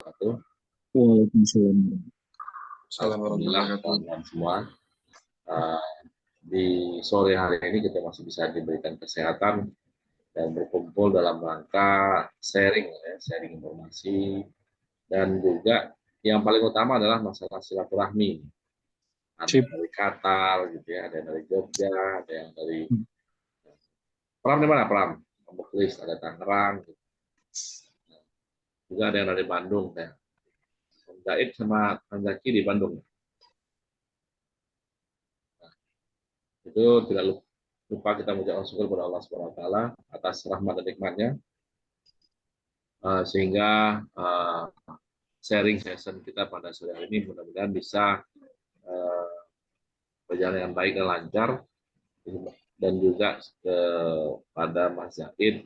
wabarakatuh. Waalaikumsalam. Alhamdulillah teman-teman semua. Di sore hari ini kita masih bisa diberikan kesehatan dan berkumpul dalam rangka sharing, sharing informasi, dan juga yang paling utama adalah masalah silaturahmi. Ada yang dari Qatar, gitu ya, ada yang dari Jogja, ada yang dari Pram di mana Pram? Muklis, ada Tangerang, gitu. Juga ada yang dari Bandung, ya. Zaid sama Kang Zaki di Bandung. Nah, itu tidak lupa kita mengucapkan syukur kepada Allah Subhanahu Wa Taala atas rahmat dan nikmatnya, sehingga sharing session kita pada sore hari ini mudah-mudahan bisa berjalan dengan baik dan lancar, dan juga kepada Mas Zaid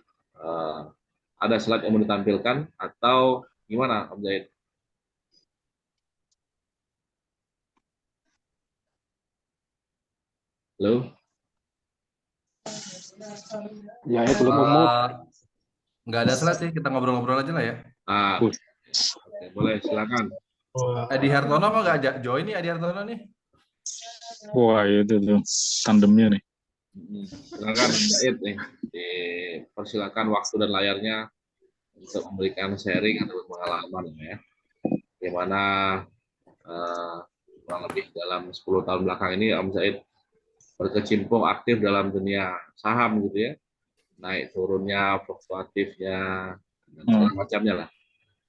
ada slide yang mau ditampilkan atau gimana Om Zaid? Halo? Ya, belum umur. Nggak ada slide sih, kita ngobrol-ngobrol aja lah ya. Oke, boleh, silakan. Adi Hartono kok nggak ajak join nih, Adi Hartono nih? Wah, itu tuh tandemnya nih. Silakan Om Zaid nih, dipersilakan waktu dan layarnya untuk memberikan sharing atau pengalaman ya. Gimana kurang lebih dalam 10 tahun belakang ini Om Zaid berkecimpung aktif dalam dunia saham gitu ya, naik turunnya, fluktuatifnya, dan segala macamnya lah.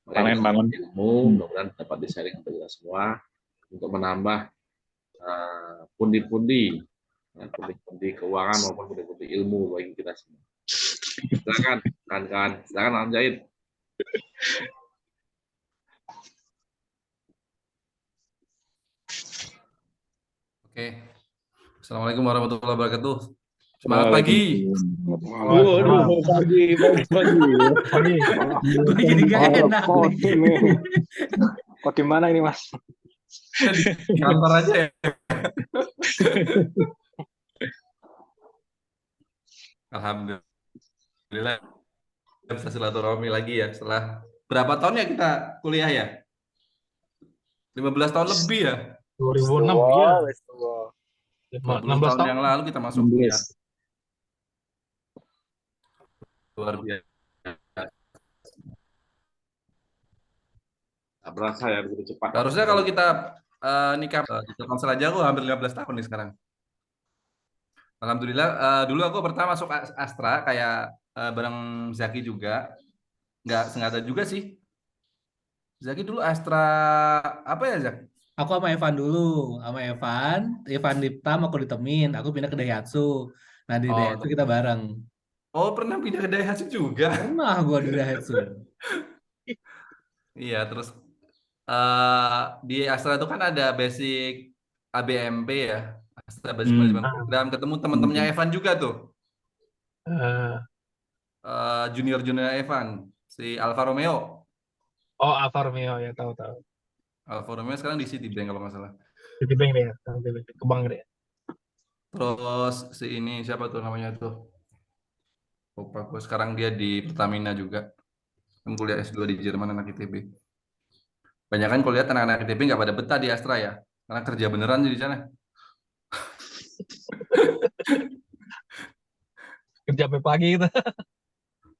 Panen. Ilmu mudah-mudahan dapat di-sharing untuk kita semua untuk menambah pundi-pundi keuangan maupun pundi-pundi ilmu bagi kita semua. Silakan, silakan Om Zaid. Oke. Assalamualaikum warahmatullahi wabarakatuh. Semangat pagi. Waduh, pagi. Gue jadi gak enak nih. Kok di mana ini, Mas? Di kantor aja ya. Alhamdulillah bisa silaturahmi lagi ya setelah berapa tahun ya kita kuliah ya? 15 tahun lebih ya? 2006 ya. 20 tahun yang lalu kita masuk kuliah. Luar biasa. Tak berasa ya begitu cepat. Harusnya kalau kita nikah di Telkomsel aja aku hampir 15 tahun nih sekarang. Alhamdulillah, dulu aku pertama masuk Astra kayak bareng Zaki juga. Nggak sengaja juga sih. Zaki dulu Astra apa ya, Zak? Aku sama Evan dulu, sama Evan Diptam aku ditemin, aku pindah ke Daihatsu. Nah di Daihatsu kita bareng. Oh, pernah pindah ke Daihatsu juga? Pernah gua di Daihatsu. Iya, terus di Astra itu kan ada basic ABMP ya, Astra Basic Management Program. Ketemu teman-temannya Evan juga tuh, junior Evan, si Alfa Romeo. Oh, Alfa Romeo ya, tahu. Alfa Romeo sekarang di Citibank kalau nggak salah. Citibank deh ya, ke bank deh. Terus si ini siapa tuh namanya tuh? Lupa gue. Sekarang dia di Pertamina juga. Kan kuliah S2 di Jerman, anak ITB. Banyak kan kalau lihat anak-anak ITB nggak pada betah di Astra ya, karena kerja beneran di sana. Kerja sampai pagi gitu.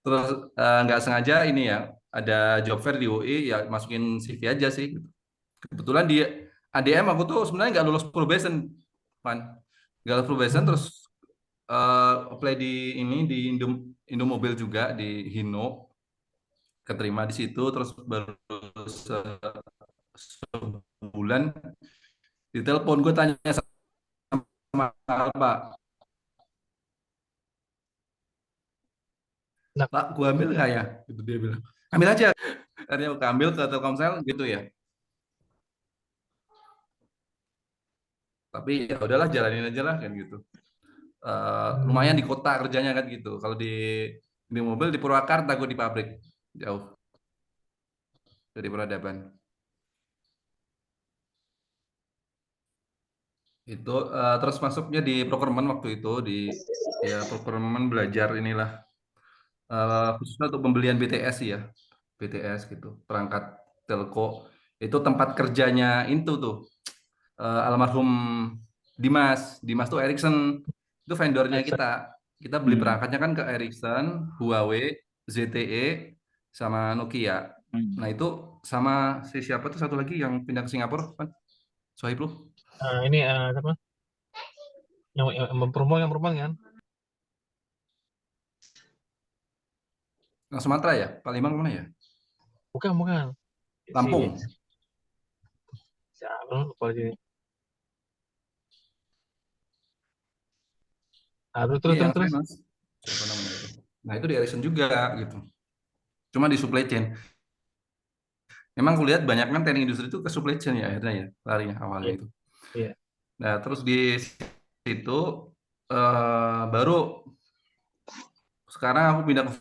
Terus nggak sengaja ini ya, ada job fair di UI ya, masukin CV aja sih. Kebetulan di ADM aku tuh sebenarnya nggak lulus probation, Pan. Nggak lulus probation, terus apply di ini di Indomobil juga di Hino, keterima di situ, terus baru sebulan ditelepon, gue tanya sama Pak, Pak, gue ambil nggak ya? Gitu dia bilang, ambil aja. Akhirnya aku ambil ke Telkomsel gitu ya. Tapi ya udahlah, jalanin aja lah kan gitu. Lumayan di kota kerjanya kan gitu. Kalau di mobil di Purwakarta, gue di pabrik jauh dari peradaban. Itu terus masuknya di procurement waktu itu, di ya procurement, belajar inilah khususnya untuk pembelian BTS ya, BTS gitu, perangkat Telco. Itu tempat kerjanya itu tuh almarhum Dimas. Dimas tuh Ericsson. Itu vendornya kita. Kita beli perangkatnya kan ke Ericsson, Huawei, ZTE, sama Nokia. Nah itu sama si siapa tuh satu lagi yang pindah ke Singapura kan? Sohib lu? Ini apa? Yang perempuan kan? Yang Sumatera ya? Palembang mana ya? Bukan. Lampung. Siapa lupa sih. Terus. Iya, Mas. Siapa namanya itu? Nah itu di Ericsson juga gitu. Cuma di supply chain. Memang kulihat banyak kan teknik industri itu ke supply chain ya akhirnya ya larinya awalnya itu. Iya. Nah terus di situ baru sekarang aku pindah ke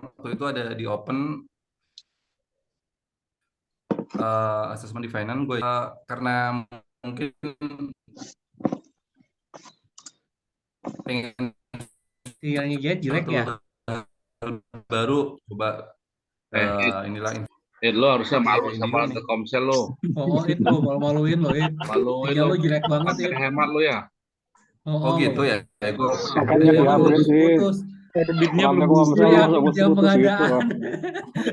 waktu itu ada di open assessment di finance gue karena mungkin pengen Sinyalnya jelek ya. baru coba inilah Lo harusnya malu ini sama nih. Telkomsel lo. Oh, itu malu-maluin lo, It. Maluin Sinyal lo. lo jelek banget, It. Hemat lo ya. Oh gitu ya. Gue Makanya Iya, di-upgrade sih. putus. Editnya belum Telkomsel diisi. Jam, masuk jam putus gitu. pengadaan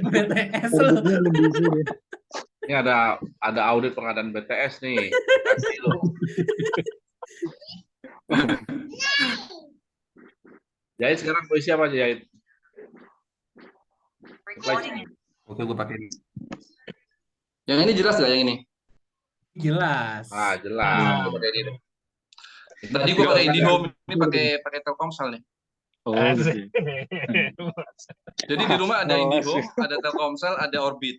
BTS lo. Editnya belum diisi. Ini ada audit pengadaan BTS nih. Kasih lo. Jahit sekarang posisi apa Jahit? Oke, gue pakai. Yang ini jelas nggak yang ini? Jelas. Jelas. Coba dari ini. Tadi gue pakai IndiHome, ini pakai Telkomsel nih. Oh, Asik. gitu. Jadi di rumah ada Jelas IndiHome, ya. ada Telkomsel, ada Orbit.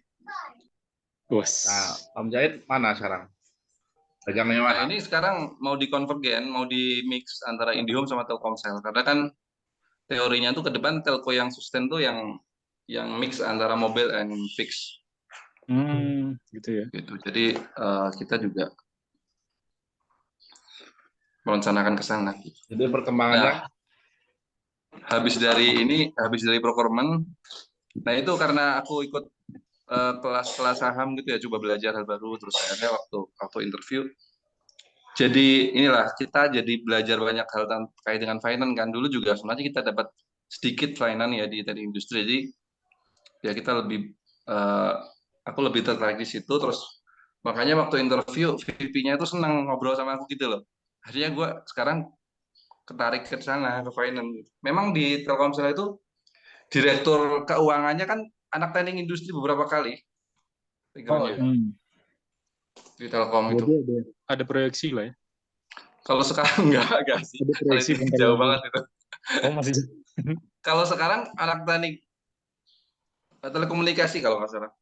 Bos. Nah, Om Jahit mana sekarang? Pegangnya Nah, mana? ini sekarang mau dikonvergen, mau di mix antara IndiHome sama Telkomsel. Karena kan teorinya tuh ke depan telco yang sustain tuh yang mix antara mobile and fix. Gitu ya. Gitu. Jadi kita juga merencanakan ke sana. Jadi perkembangannya Nah, habis dari procurement, nah itu karena aku ikut kelas saham gitu ya, coba belajar hal baru, terus akhirnya waktu interview, jadi inilah kita jadi belajar banyak hal terkait dengan finance kan. Dulu juga sebenarnya kita dapat sedikit finance ya di teknik industri, jadi ya kita aku lebih tertarik di situ, terus makanya waktu interview VP-nya itu senang ngobrol sama aku gitu loh. Akhirnya gue sekarang ketarik ke sana, ke finance. Memang di Telkomsel itu direktur keuangannya kan anak teknik industri beberapa kali. Background-nya di Telkom itu. Jadi ada proyeksi lah ya. Kalau sekarang enggak sih. Ada proyeksi Kalau itu bentar jauh lagi. banget itu. Oh, masih. Kalau sekarang anak teknik telekomunikasi kalau nggak salah.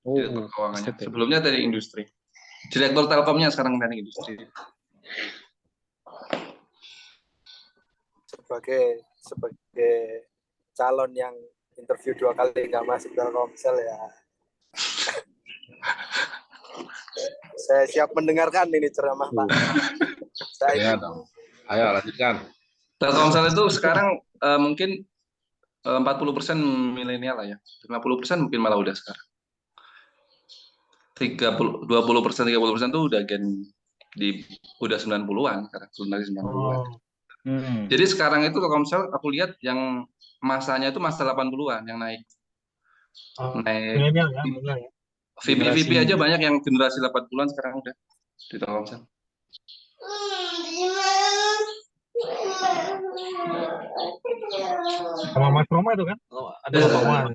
Direktur keuangannya. STT. Sebelumnya teknik industri. Direktur Telkomnya sekarang teknik industri. Sebagai calon yang interview 2 kali nggak masuk Telkomsel ya. Saya siap mendengarkan ini ceramah Pak. ya dong. Ayo lanjutkan. Telkomsel itu sekarang mungkin 40% milenial lah ya. 50% mungkin malah udah sekarang. 20%, 30% tuh udah udah 90-an sekarang, dari 90-an. Jadi sekarang itu Telkomsel aku lihat yang masanya itu masa 80-an yang naik. Milenial ya. VP aja banyak yang generasi 80-an sekarang udah di Telkomsel. Sama Mas Roma itu kan? Ada Bapak Wan.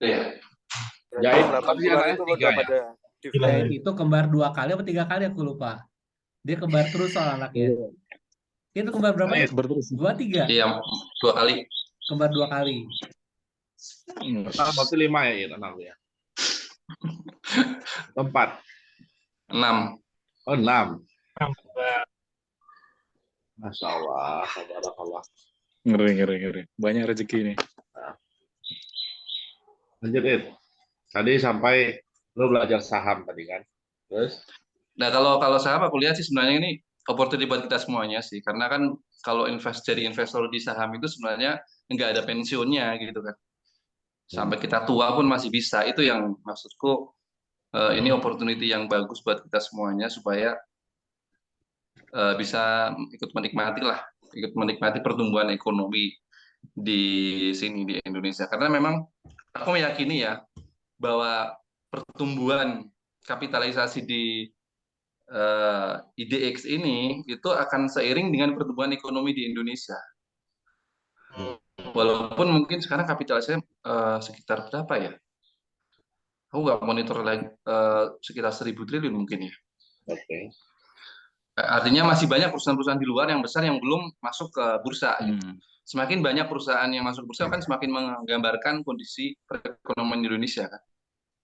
Iya. Jahit 80-an itu udah pada Itu kembar 2 kali atau 3 kali aku lupa. Dia kembar terus soal anaknya. Itu kembar berapa ya? 2, 3? Iya, 2 kali. Kembar 2 kali. Berarti 5 ya anak ya. 4. 6. Oh 6. Masya Allah, tabarakallah. Ngeri. Banyak rezeki nih. Lanjut Tadi sampai lo belajar saham tadi kan? Terus, Nah, kalau saham aku lihat sih sebenarnya ini opportunity buat kita semuanya sih. Karena kan kalau jadi investor di saham itu sebenarnya nggak ada pensiunnya gitu kan. Sampai kita tua pun masih bisa. Itu yang maksudku ini opportunity yang bagus buat kita semuanya supaya bisa ikut menikmati pertumbuhan ekonomi di sini di Indonesia. Karena memang aku meyakini ya bahwa pertumbuhan kapitalisasi di IDX ini itu akan seiring dengan pertumbuhan ekonomi di Indonesia. Walaupun mungkin sekarang kapitalisasinya sekitar berapa ya? Aku nggak monitor lagi, sekitar 1.000 triliun mungkin ya. oke. Artinya masih banyak perusahaan-perusahaan di luar yang besar yang belum masuk ke bursa. Semakin banyak perusahaan yang masuk ke bursa kan semakin menggambarkan kondisi perekonomian Indonesia kan.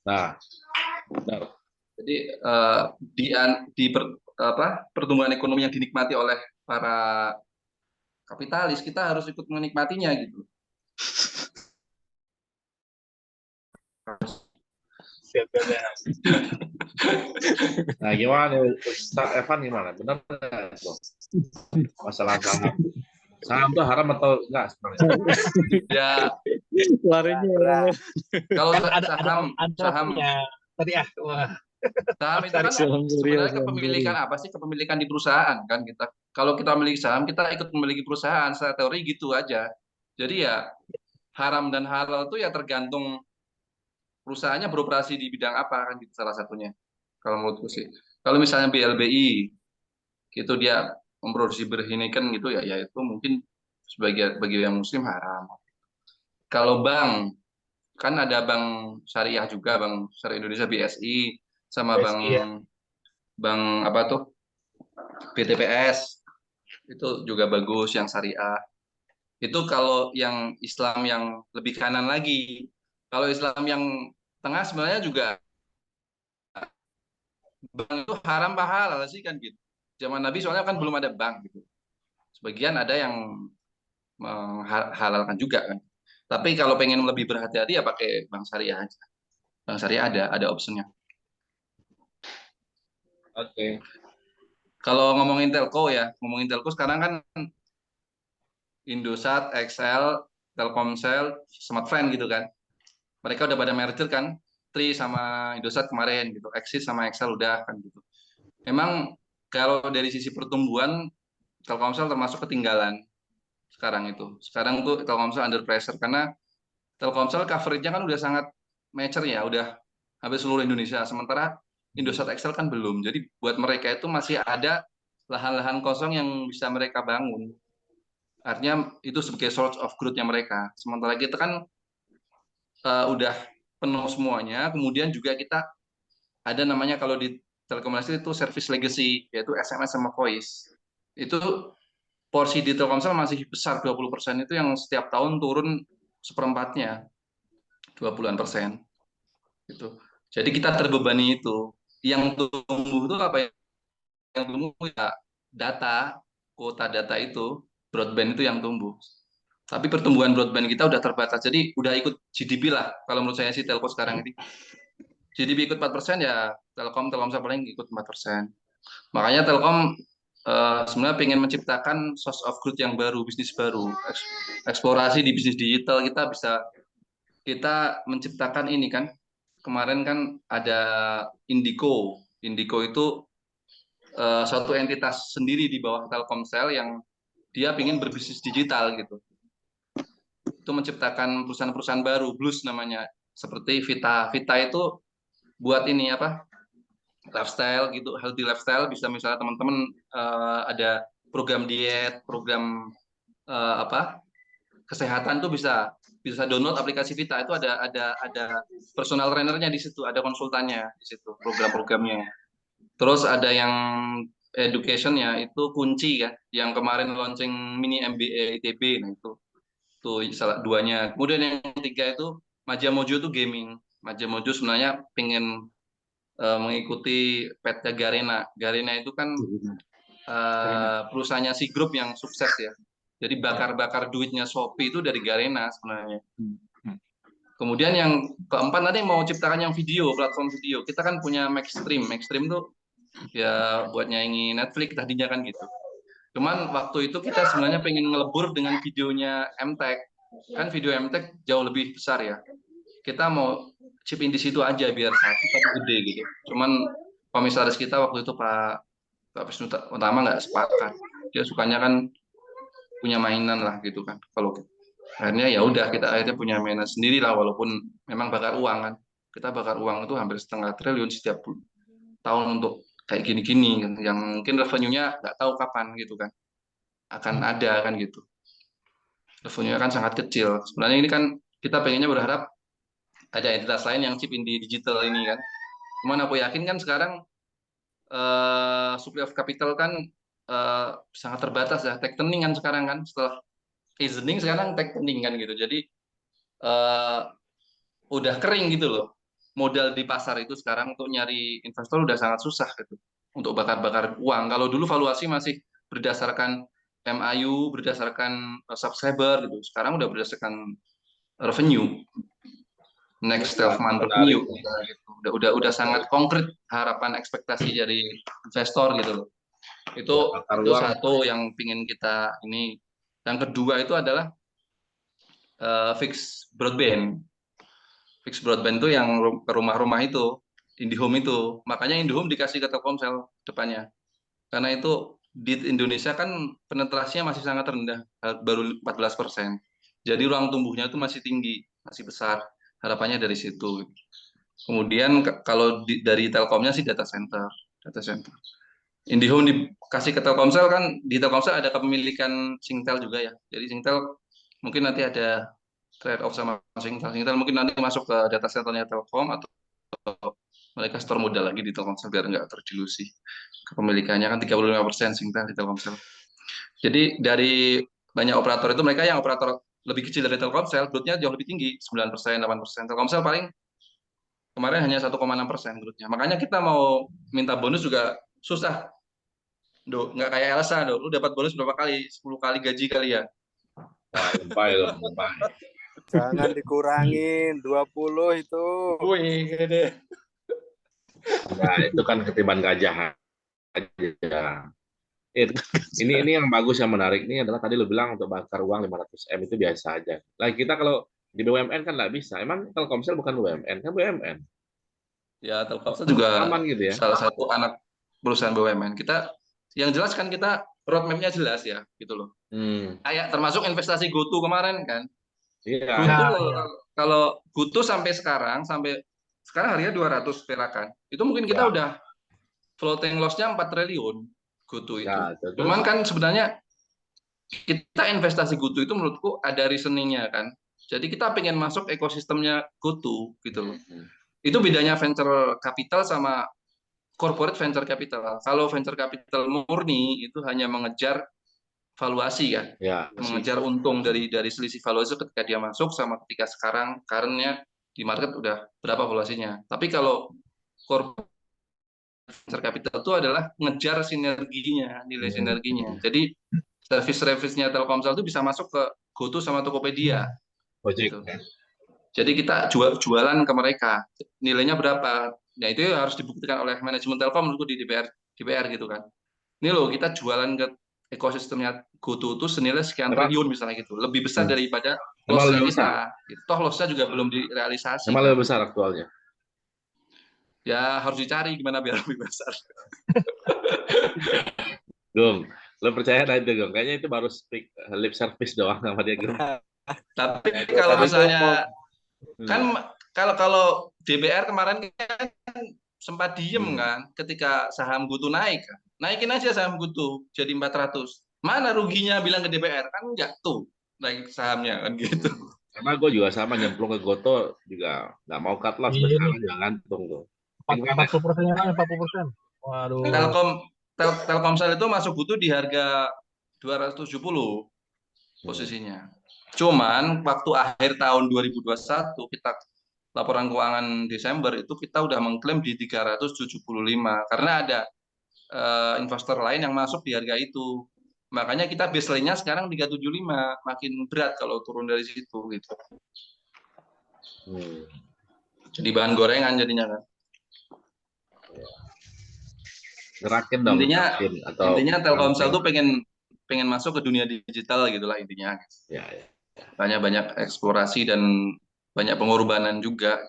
Nah, benar. Jadi pertumbuhan ekonomi yang dinikmati oleh para kapitalis, kita harus ikut menikmatinya gitu. Siap. Nah, gimana nih, Ustaz Evan gimana? Benar nggak tuh? Masalah saham. Saham tuh haram atau enggak sebenarnya? Ya, Larinya. kalau Kan saham tadi wah. saham itu kan sebenarnya kepemilikan apa sih? Kepemilikan di perusahaan kan kita. Kalau kita memiliki saham, kita ikut memiliki perusahaan. Secara teori gitu aja. Jadi ya haram dan halal itu ya tergantung perusahaannya beroperasi di bidang apa kan gitu salah satunya. Kalau menurutku sih. Kalau misalnya BLBI itu dia memproduksi berhinikan gitu ya itu mungkin bagi yang muslim haram. Kalau bank kan ada bank syariah juga, bank syariah Indonesia BSI sama bank BSI, ya. bank apa tuh BTPS itu juga bagus yang syariah. Itu kalau yang Islam yang lebih kanan lagi. Kalau Islam yang tengah sebenarnya juga bank itu haram apa halal sih kan gitu. Zaman Nabi soalnya kan belum ada bank gitu. Sebagian ada yang menghalalkan juga kan. Tapi kalau pengen lebih berhati-hati ya pakai bank syariah aja. Bank syariah ada optionnya. Oke. Kalau ngomongin telco sekarang kan Indosat, XL, Telkomsel, Smartfren gitu kan. Mereka udah pada merger kan, Tri sama Indosat kemarin gitu, Axis sama XL udah kan gitu. Memang kalau dari sisi pertumbuhan Telkomsel termasuk ketinggalan sekarang itu. Sekarang tuh Telkomsel under pressure karena Telkomsel coverage-nya kan udah sangat mature ya, udah hampir seluruh Indonesia. Sementara Indosat XL kan belum. Jadi buat mereka itu masih ada lahan-lahan kosong yang bisa mereka bangun. Artinya itu sebagai source of growth-nya mereka. Sementara kita kan udah penuh semuanya. Kemudian juga kita ada namanya kalau di telekomunikasi itu service legacy, yaitu SMS sama voice. Itu porsi di Telkomsel masih besar 20% itu yang setiap tahun turun seperempatnya 20-an%. Gitu. Jadi kita terbebani itu. Yang tumbuh itu apa ya? Yang tumbuh ya data, kuota data itu, broadband itu yang tumbuh. Tapi pertumbuhan broadband kita udah terbatas. Jadi udah ikut GDP lah. Kalau menurut saya sih telco sekarang ini. GDP ikut 4% ya Telkomsel paling ikut 4%. Makanya Telkom sebenarnya pengen menciptakan source of growth yang baru, bisnis baru. Eksplorasi di bisnis digital kita menciptakan ini kan. Kemarin kan ada Indico. Indico itu suatu entitas sendiri di bawah Telkomsel yang dia ingin berbisnis digital gitu. Itu menciptakan perusahaan-perusahaan baru, Blues namanya, seperti Vita. Vita itu buat ini apa? Lifestyle gitu, healthy lifestyle. Bisa misalnya teman-teman ada program diet, program kesehatan tuh bisa download aplikasi Vita. Itu ada personal trainernya di situ, ada konsultannya di situ, program-programnya. Terus ada yang education-nya itu Kunci kan, yang kemarin launching mini MBA ITB, nah itu tuh salah duanya. Kemudian yang ketiga itu Majamojo itu gaming. Majamojo sebenarnya pengen mengikuti PT Garena. Garena itu kan perusahaannya si grup yang sukses ya. Jadi bakar-bakar duitnya Shopee itu dari Garena sebenarnya. Kemudian yang keempat nanti mau ciptakan yang video, platform video. Kita kan punya Maxstream. Maxstream tuh ya buat nyaingi Netflix tadinya kan gitu. Cuman waktu itu kita sebenarnya pengen ngelebur dengan videonya MTech. Kan video MTech jauh lebih besar ya. Kita mau chipin di situ aja biar satu tapi gede gitu. Cuman komisaris kita waktu itu Pak Wisnu Utama nggak sepakat. Dia sukanya kan punya mainan lah gitu kan. Kalau akhirnya ya udah kita akhirnya punya mainan sendiri lah walaupun memang bakar uang kan. Kita bakar uang itu hampir 0,5 triliun setiap tahun untuk kayak gini-gini yang mungkin revenue-nya nggak tahu kapan gitu kan akan ada kan gitu. Revenue-nya kan sangat kecil. Sebenarnya ini kan kita pengennya berharap ada entitas lain yang chip in di digital ini kan. Cuman aku yakin kan sekarang supply of capital kan sangat terbatas ya. Tightening kan sekarang kan setelah easing sekarang tightening kan gitu. Jadi udah kering gitu loh. Modal di pasar itu sekarang untuk nyari investor udah sangat susah gitu. Untuk bakar-bakar uang. Kalau dulu valuasi masih berdasarkan MAU, berdasarkan subscriber gitu. Sekarang udah berdasarkan revenue. Next 12 month revenue gitu. Udah sangat konkret harapan ekspektasi dari investor gitu loh. Itu satu yang pingin kita ini. Yang kedua itu adalah fixed broadband. Fixed broadband itu yang rumah-rumah itu, IndiHome itu. Makanya IndiHome dikasih ke Telkomsel depannya. Karena itu di Indonesia kan penetrasinya masih sangat rendah, baru 14%. Jadi ruang tumbuhnya itu masih tinggi, masih besar. Harapannya dari situ. Kemudian kalau dari Telkomnya sih data center. IndiHome dikasih ke Telkomsel kan, di Telkomsel ada kepemilikan Singtel juga ya. Jadi Singtel mungkin nanti ada trade off sama Singtel. Singtel mungkin nanti masuk ke data centernya Telkom atau mereka store modal lagi di Telkomsel biar nggak terdilusi. Kepemilikannya kan 35% Singtel di Telkomsel. Jadi dari banyak operator itu mereka yang operator lebih kecil dari Telkomsel, growth-nya jauh lebih tinggi, 9%, 8%. Telkomsel paling kemarin hanya 1,6% growth-nya. Makanya kita mau minta bonus juga susah. Duh, nggak kayak Elsa, lu dapat bonus berapa kali? 10 kali gaji kali ya. Wah, lebay. Jangan dikurangin 20 itu. Wih, gede. Nah, itu kan ketiban gajah aja. Ini yang bagus, yang menarik ini adalah tadi lu bilang untuk bakar uang 500 M itu biasa aja. Lah kita kalau di BUMN kan nggak bisa. Emang Telkomsel bukan BUMN, kan BUMN. Ya, Telkomsel juga aman gitu ya. salah satu anak perusahaan BUMN. Kita yang jelas kan kita roadmap-nya jelas ya, gitu loh. Kayak termasuk investasi GoTo kemarin kan. Iya. GoTo kalau GoTo sampai sekarang harganya 200 perakan. Itu mungkin kita udah floating loss-nya 4 triliun GoTo itu. Ya, cuman kan sebenarnya kita investasi GoTo itu menurutku ada reasoning-nya kan. Jadi kita pengen masuk ekosistemnya GoTo gitu loh. Itu bedanya venture capital sama corporate venture capital. Kalau venture capital murni itu hanya mengejar valuasi kan, mengejar untung dari selisih valuasi ketika dia masuk sama ketika sekarang current-nya di market udah berapa valuasinya. Tapi kalau corporate venture capital itu adalah ngejar sinerginya, nilai sinerginya. Jadi service-nya Telkomsel itu bisa masuk ke GoTo sama Tokopedia. Gitu. Jadi kita jualan ke mereka, nilainya berapa? Nah itu harus dibuktikan oleh manajemen Telkom untuk di DPR gitu kan. Ini loh kita jualan ke ekosistemnya GoTo itu senilai sekian triliun misalnya gitu, lebih besar daripada loss-nya kita. Toh loss-nya juga belum direalisasi. Emang lebih besar aktualnya? Ya harus dicari gimana biar lebih besar. Gong, lo percaya tadi itu Gong? Kayaknya itu baru speak lip service doang sama dia Gong. Tapi kalau misalnya kan kalau DPR kemarin kan sempat diem kan ketika saham GoTo naik kan. Naikin aja saham GoTo jadi 400. Mana ruginya bilang ke DPR kan enggak tuh naik sahamnya kan gitu. Karena gue juga sama nyemplung ke GoTo juga nggak mau cut loss, sekarang juga gantung tuh. 40% yang 40%. Waduh. Telkomsel itu masuk GoTo di harga 270 posisinya. Cuman waktu akhir tahun 2021 kita laporan keuangan Desember itu kita udah mengklaim di 375 karena ada investor lain yang masuk di harga itu. Makanya kita baseline-nya sekarang 375, makin berat kalau turun dari situ gitu. Hmm. Jadi bahan gorengan jadinya kan. Gerakin dong, Intinya gerakin atau Telkomsel ramping. tuh pengen masuk ke dunia digital gitulah intinya. Ya, ya. Banyak eksplorasi dan banyak pengorbanan juga.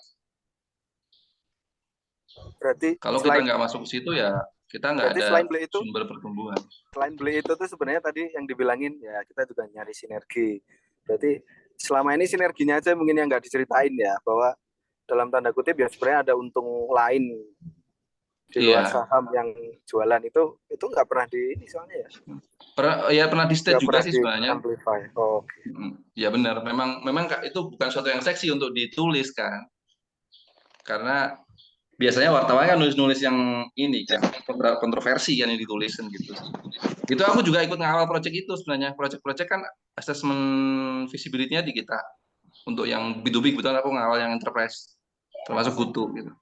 Berarti Kalau kita nggak masuk ke situ ya kita nggak berarti ada selain beli itu, sumber pertumbuhan. selain beli itu tuh sebenarnya tadi yang dibilangin ya kita juga nyari sinergi. Berarti selama ini sinerginya aja mungkin yang nggak diceritain ya, bahwa dalam tanda kutip ya sebenarnya ada untung lain di luar Iya. saham yang jualan itu nggak pernah di ini soalnya ya. Pernah di state Nggak juga pernah sih di sebenarnya. amplify. Oh, oke. Ya benar, memang itu bukan suatu yang seksi untuk ditulis kan. Karena biasanya wartawan kan nulis-nulis yang ini kan kontroversi kan yang ditulis kan gitu. Itu aku juga ikut ngawal project itu sebenarnya. Project kan assessment visibility-nya di kita. Untuk yang B2B kebetulan aku ngawal yang enterprise termasuk Gutu gitu.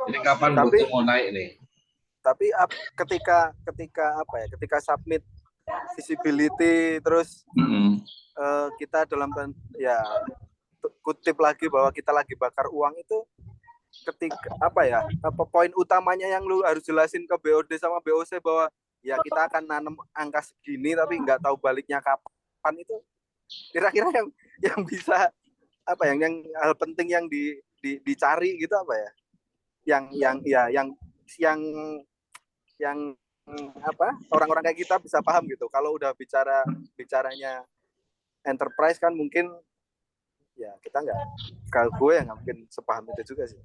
Jadi kapan butuh mau naik nih? Tapi ketika apa ya? Ketika submit visibility terus kita dalam ya kutip lagi bahwa kita lagi bakar uang itu ketika apa ya? Apa poin utamanya yang lu harus jelasin ke BOD sama BOC bahwa ya kita akan nanam angka segini tapi nggak tahu baliknya kapan, itu kira-kira yang bisa apa yang hal penting yang dicari gitu apa ya? Yang apa orang-orang kayak kita bisa paham gitu. Kalau udah bicaranya enterprise kan mungkin ya kita nggak, kalau gue ya nggak mungkin sepaham itu juga sih.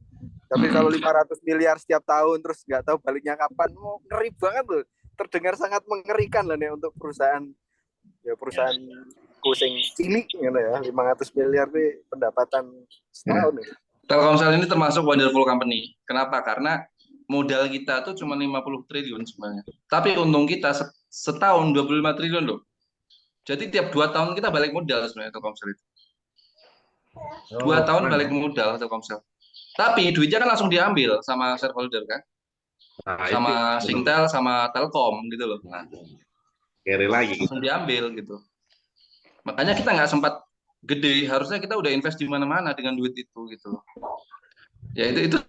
Tapi kalau 500 miliar setiap tahun terus nggak tahu baliknya kapan, ngeri banget loh. Terdengar sangat mengerikan loh nih untuk perusahaan kucing cilik gitu ya. 500 miliar nih pendapatan setahun nih. Telkomsel ini termasuk wonderful company. Kenapa? Karena modal kita tuh cuma 50 triliun sebenarnya. Tapi untung kita setahun 25 triliun loh. Jadi tiap 2 tahun kita balik modal sebenarnya Telkomsel itu. 2 tahun balik modal Telkomsel. Tapi duitnya kan langsung diambil sama shareholder kan. Nah, sama Singtel, sama Telkom gitu loh. Carry lagi gitu. Langsung diambil gitu. Makanya kita nggak sempat gede. Harusnya kita udah invest di mana-mana dengan duit itu gitu loh. Ya itu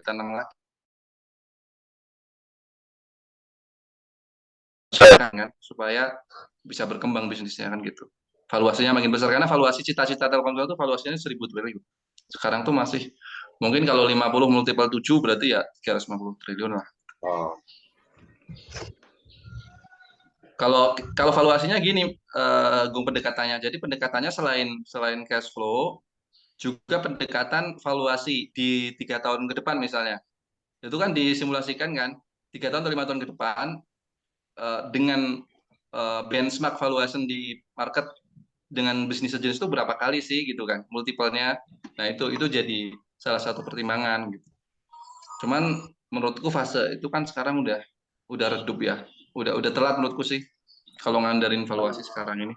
tanam lagi kan supaya bisa berkembang bisnisnya kan gitu. Valuasinya makin besar karena valuasi cita-cita Telkomsel itu valuasinya 1.000 triliun. Sekarang tuh masih mungkin kalau 50 multiple 7 berarti ya 350 triliun lah. Oh. Kalau valuasinya gini, pendekatannya. Jadi pendekatannya selain cash flow, juga pendekatan valuasi di 3 tahun ke depan misalnya. Itu kan disimulasikan kan 3 tahun atau 5 tahun ke depan dengan benchmark valuation di market dengan bisnis sejenis itu berapa kali sih gitu kan multiple-nya. Nah itu jadi salah satu pertimbangan gitu. Cuman menurutku fase itu kan sekarang udah redup ya. Udah telat menurutku sih kalau ngandarin valuasi sekarang ini.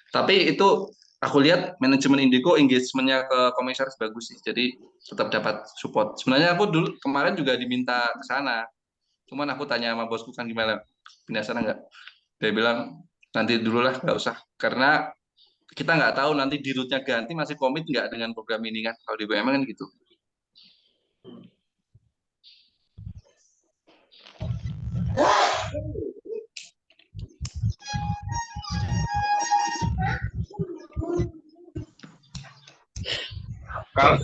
Tapi itu aku lihat manajemen Indigo engagement-nya ke komisaris bagus sih. Jadi tetap dapat support. Sebenarnya aku dulu kemarin juga diminta ke sana. Cuman aku tanya sama bosku kan gimana, pindah sana nggak? Dia bilang nanti dulu lah, nggak usah. Karena kita nggak tahu nanti di route-nya ganti masih komit nggak dengan program ini kan. Kalau di BUMN kan gitu.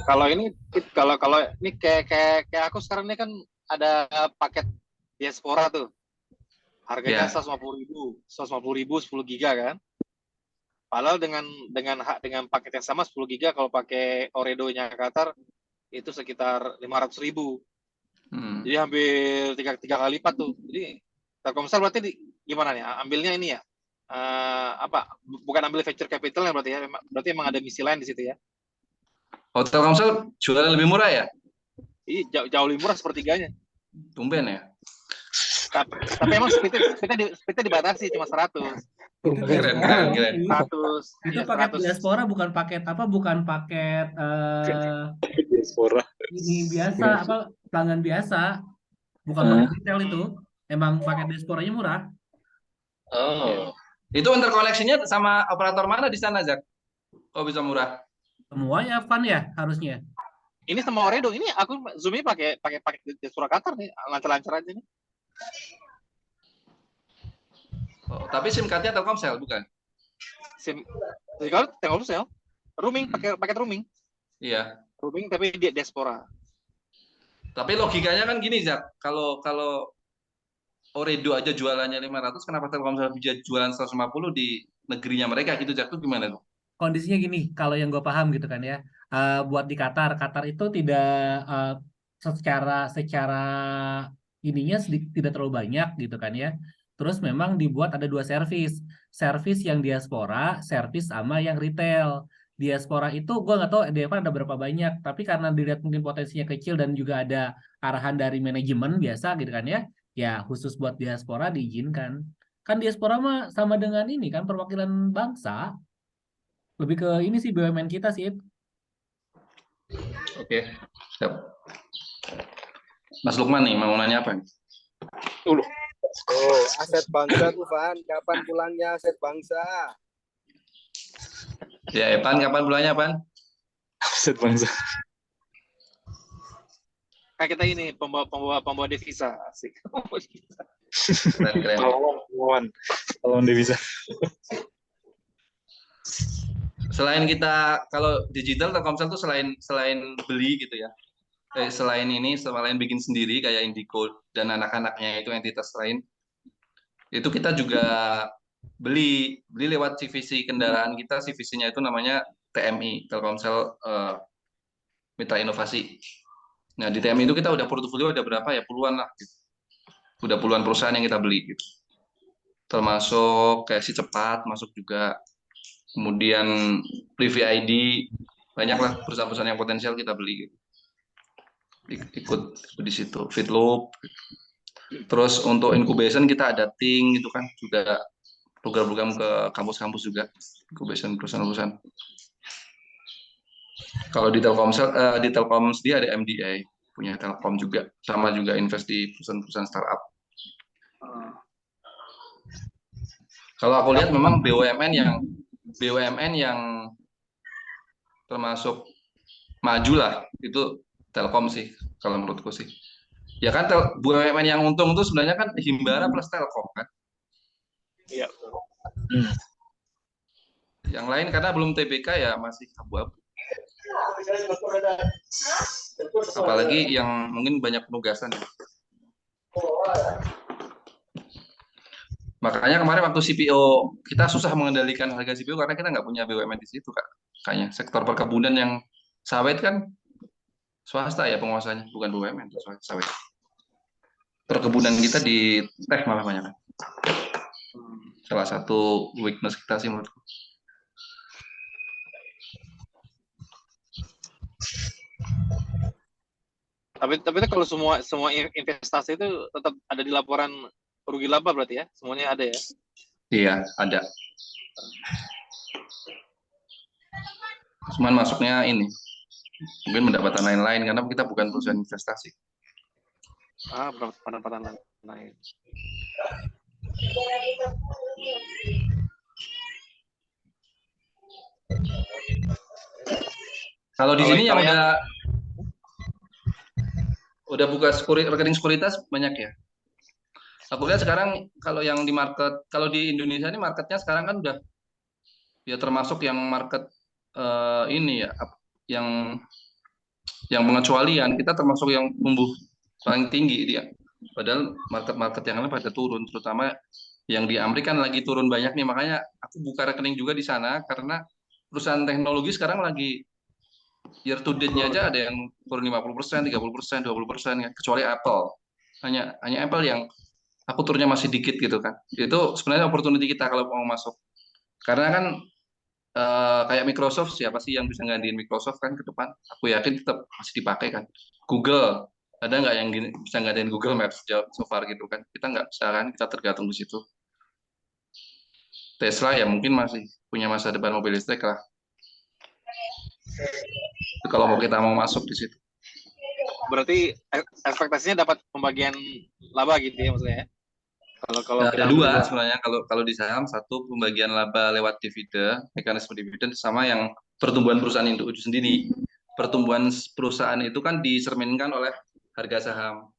Kalau ini kayak aku sekarang ini kan ada paket diaspora tuh. Harganya 150.000, 10 giga kan. Padahal dengan paket yang sama 10 giga kalau pakai Oredo-nya Qatar itu sekitar 500.000. Jadi hampir tiga kali lipat tuh. Jadi Telkomsel berarti gimana nih? Ambilnya ini ya? Bukan ambil venture capital ya berarti ya? Berarti emang ada misi lain di situ ya? Telkomsel jualan lebih murah ya? Iya, jauh lebih murah sepertiganya. Tumben ya? Tapi emang speednya dibatasi cuma 100. Keren. 100. Itu paket diaspora bukan paket apa? Bukan paket diaspora. ini biasa apa? pelanggan biasa, bukan paket retail itu. Emang paket diasporanya murah. Oh. Itu interkoneksinya sama operator mana di sana, Zak? Kok bisa murah? Semuanya fun ya harusnya. Ini sama Oredo. Ini aku zoomnya pakai Diaspora Qatar nih, lancar-lancar aja nih. Oh, tapi SIM card-nya Telkomsel bukan? SIM kalau Telkomsel, roaming pakai roaming. Iya. Roaming tapi dia Diaspora. Tapi logikanya kan gini, Zak. Kalau Oredo aja jualannya 500, kenapa Telkomsel bisa jualan 150 di negerinya mereka gitu, Zak? Itu gimana tuh? Kondisinya gini, kalau yang gue paham gitu kan ya, buat di Qatar, Qatar itu tidak eh, secara ininya tidak terlalu banyak gitu kan ya. Terus memang dibuat ada dua servis yang diaspora, servis sama yang retail. Diaspora itu gue nggak tahu DFA ada berapa banyak, tapi karena dilihat mungkin potensinya kecil dan juga ada arahan dari manajemen biasa gitu kan ya, ya khusus buat diaspora diizinkan. Kan diaspora mah sama dengan ini kan perwakilan bangsa. Lebih ke ini sih BUMN kita sih. Oke. Siap. Mas Lukman nih mau nanya apa? Oh, aset bangsa tuh, Van. Kapan pulangnya aset bangsa? Ya, Evan, kapan pulangnya, Evan? Aset bangsa. Kayak kita ini pembawa devisa, asik. Keren. Lawan devisa. Selain kita kalau digital Telkomsel tuh selain beli gitu ya. Selain bikin sendiri kayak Indico dan anak-anaknya itu entitas lain. Itu kita juga beli lewat CVC kendaraan kita, CVC-nya itu namanya TMI, Telkomsel Mitra Inovasi. Nah, di TMI itu kita udah portofolio udah berapa ya? Puluhan lah gitu. Udah puluhan perusahaan yang kita beli gitu. Termasuk kayak Si Cepat masuk juga. Kemudian Privy ID, banyaklah perusahaan-perusahaan yang potensial kita beli gitu. Ikut di situ, Fitloop. Terus untuk incubation kita ada Ting gitu kan, juga program-program ke kampus-kampus juga, incubation perusahaan-perusahaan. Kalau di Telkomsel, di Telkom dia ada MDA, punya Telkom juga, sama juga invest di perusahaan-perusahaan startup. Kalau aku lihat memang BUMN yang termasuk maju lah itu Telkom sih kalau menurutku sih. Ya kan BUMN yang untung itu sebenarnya kan Himbara plus Telkom kan. Iya. Yang lain karena belum TBK ya masih abu-abu. Apalagi yang mungkin banyak penugasan ya. Makanya kemarin waktu CPO kita susah mengendalikan harga CPO karena kita nggak punya BUMN di situ kak. Kayaknya sektor perkebunan yang sawit kan swasta ya penguasanya, bukan BUMN sawit. Perkebunan kita di teh malah banyak kan. Salah satu weakness kita sih menurutku. Tapi itu kalau semua investasi itu tetap ada di laporan rugi laba berarti ya? Semuanya ada ya? Iya, ada. Cuman masuknya ini mungkin pendapatan lain-lain karena kita bukan perusahaan investasi. Pendapatan lain. Kalau di sini yang udah buka rekening sekuritas banyak ya. Aku lihat sekarang kalau yang di market, kalau di Indonesia ini marketnya sekarang kan udah ya termasuk yang market ini ya, yang pengecualian kita termasuk yang tumbuh paling tinggi dia. Padahal market-market yang lain pada turun, terutama yang di Amerika kan lagi turun banyak nih, makanya aku buka rekening juga di sana karena perusahaan teknologi sekarang lagi year to date-nya aja ada yang turun 50%, 30%, 20% ya, kecuali Apple. Hanya Apple yang aku turunnya masih dikit gitu kan. Itu sebenarnya opportunity kita kalau mau masuk. Karena kan kayak Microsoft, siapa sih yang bisa gantiin Microsoft kan ke depan? Aku yakin tetap masih dipakai kan. Google, ada nggak yang bisa gantiin Google Maps so far gitu kan? Kita nggak bisa kan, kita tergantung di situ. Tesla ya mungkin masih punya masa depan mobil listrik lah. Itu kalau kita mau masuk di situ. berarti ekspektasinya dapat pembagian laba gitu ya maksudnya ya? Kalau Ada kita dua berdua. sebenarnya kalau di saham, satu pembagian laba lewat dividen, mekanisme dividen, sama yang pertumbuhan perusahaan itu sendiri. Pertumbuhan perusahaan itu kan dicerminkan oleh harga saham,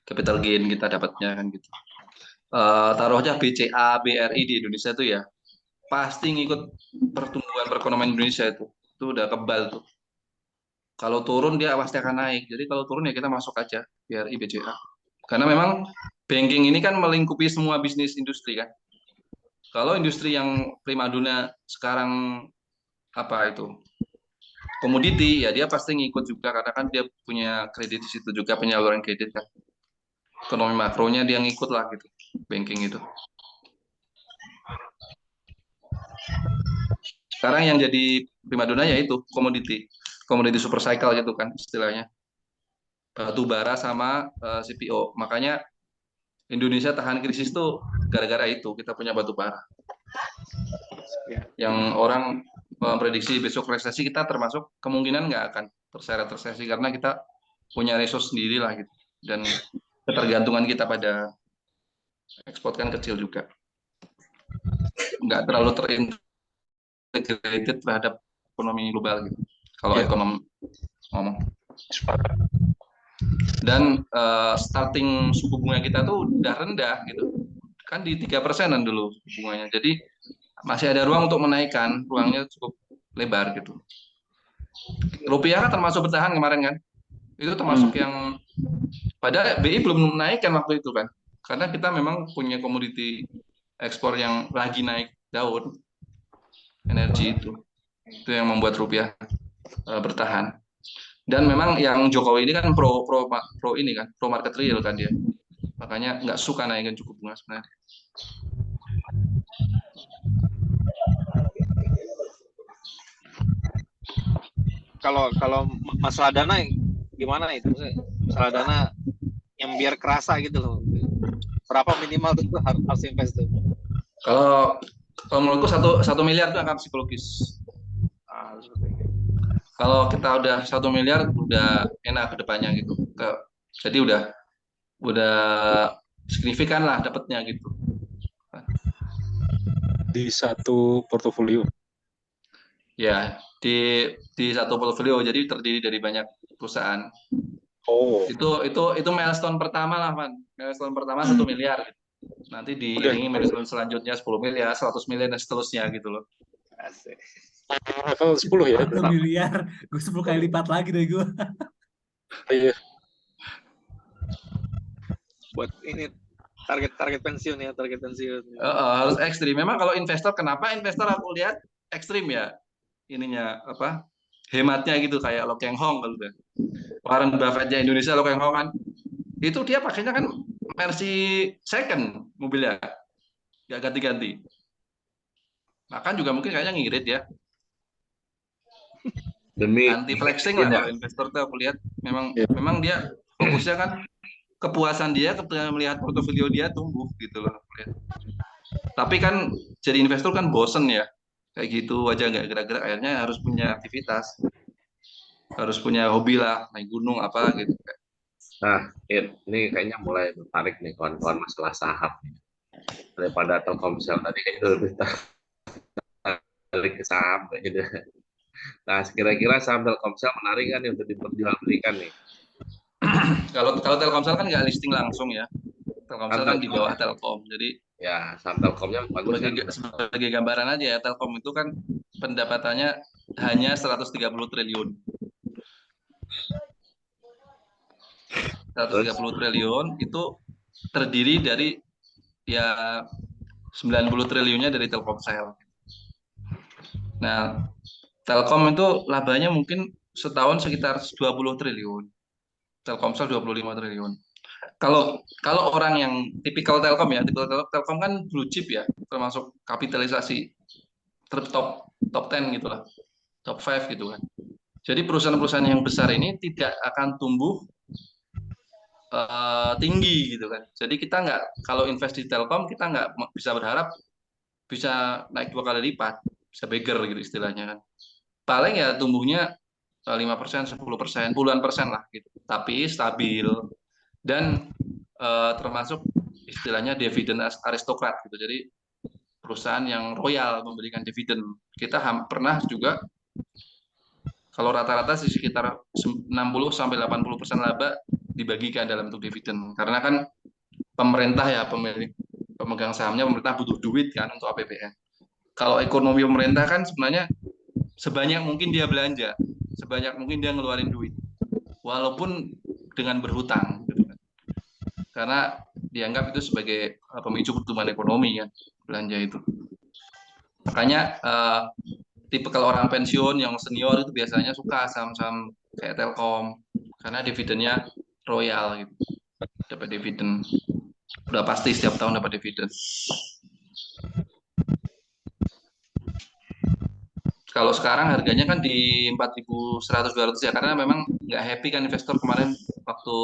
capital gain kita dapatnya kan gitu. Taruhnya BCA, BRI di Indonesia itu ya pasti ngikut pertumbuhan perekonomian Indonesia itu udah kebal tuh. Kalau turun dia pasti akan naik. Jadi kalau turun ya kita masuk aja BRI, BCA. Karena memang banking ini kan melingkupi semua bisnis industri kan. Kalau industri yang primadona sekarang apa itu komoditi, ya dia pasti ngikut juga karena kan dia punya kredit di situ juga, penyaluran kredit kan. Ekonomi makronya dia ngikut lah gitu, banking itu. Sekarang yang jadi primadona ya itu komoditi super cycle gitu kan istilahnya. Batu bara sama CPO. Makanya Indonesia tahan krisis tuh gara-gara itu, kita punya batu bara. Yang orang memprediksi besok resesi, kita termasuk kemungkinan nggak akan terseret resesi karena kita punya resource sendiri lah gitu. Dan ketergantungan kita pada ekspor kan kecil juga. Nggak terlalu terintegrated terhadap ekonomi global gitu. Kalau ekonomi ngomong. Dan starting suku bunga kita tuh udah rendah gitu. Kan di 3%-an dulu bunganya. Jadi masih ada ruang untuk menaikkan, ruangnya cukup lebar gitu. Rupiah kan termasuk bertahan kemarin kan. Itu termasuk yang padahal BI belum menaikkan waktu itu kan. Karena kita memang punya komoditi ekspor yang lagi naik daun. Energi itu. Itu yang membuat rupiah bertahan. Dan memang yang Jokowi ini kan pro ini kan, pro market real kan dia. Makanya nggak suka naikin suku bunga sebenarnya. Kalau masalah dana gimana itu? Masalah dana yang biar kerasa gitu loh. Berapa minimal tuh harus invest tuh? Kalau menurutku 1 miliar itu akan psikologis. Kalau kita udah 1 miliar udah enak ke depannya gitu. Jadi udah signifikan lah dapatnya gitu. Di satu portofolio. Ya, di satu portofolio, jadi terdiri dari banyak perusahaan. Oh. Itu milestone pertama lah, Van. Milestone pertama 1 miliar. Nanti diiringi milestone selanjutnya 10 miliar, 100 miliar dan seterusnya gitu loh. Asik. Level 10 ya. 1 miliar, gue 10 kali lipat lagi deh gue. Iya. Buat ini target pensiun ya, target pensiun. Harus ekstrim. Memang kalau investor, kenapa investor aku lihat ekstrim ya? Ininya apa? Hematnya gitu kayak Lo Keng Hong kalau udah. Warren Buffett-nya Indonesia, Lo Keng Hong kan. Itu dia pakainya kan versi second mobilnya. Nggak ganti-ganti. Makan juga mungkin kayaknya ngirit ya. Demi Anti flexing lah kalau investor tuh aku lihat memang dia fokusnya kan kepuasan dia ketika melihat portofolio dia tumbuh gitu loh. Tapi kan jadi investor kan bosen ya. Kayak gitu aja nggak gerak-gerak, akhirnya harus punya aktivitas. Harus punya hobi lah, naik gunung apa gitu. Nah, ini kayaknya mulai tertarik nih kawan-kawan masalah saham. Daripada Telkomsel tadi kayaknya lebih tertarik ke saham gitu. Nah, kira-kira saham Telkomsel menarik kan untuk diperjualbelikan nih? Kalau Telkomsel kan nggak listing langsung ya. Telkomsel kan di bawah Telkom. Jadi ya, saham Telkomnya bagus kan? Sebagai gambaran aja ya, Telkom itu kan pendapatannya hanya 130 triliun. 130 triliun itu terdiri dari ya 90 triliunnya dari Telkomsel. Nah, Telkom itu labanya mungkin setahun sekitar 20 triliun. Telkomsel 25 triliun. Kalau orang yang tipikal Telkom ya, Telkom kan blue chip ya, termasuk kapitalisasi top 10 gitu lah, top 5 gitu kan. Jadi perusahaan-perusahaan yang besar ini tidak akan tumbuh tinggi gitu kan. Jadi kita nggak, kalau invest di Telkom kita nggak bisa berharap bisa naik 2 kali lipat, bisa beggar gitu istilahnya kan. Paling ya tumbuhnya 5%, 10%, puluhan persen lah gitu. Tapi stabil dan termasuk istilahnya dividen aristokrat gitu. Jadi perusahaan yang royal memberikan dividen. Kita pernah juga kalau rata-rata sih sekitar 60-80% laba dibagikan dalam bentuk dividen. Karena kan pemerintah ya pemegang sahamnya, pemerintah butuh duit kan untuk APBN. Kalau ekonomi pemerintah kan sebenarnya sebanyak mungkin dia belanja, sebanyak mungkin dia ngeluarin duit, walaupun dengan berhutang, gitu kan. Karena dianggap itu sebagai pemicu pertumbuhan ekonomi kan, belanja itu. Makanya tipe kalau orang pensiun yang senior itu biasanya suka saham-saham kayak Telkom karena dividennya royal gitu, dapat dividen udah pasti setiap tahun dapat dividen. Kalau sekarang harganya kan di 4.100-200 ya, karena memang nggak happy kan investor kemarin waktu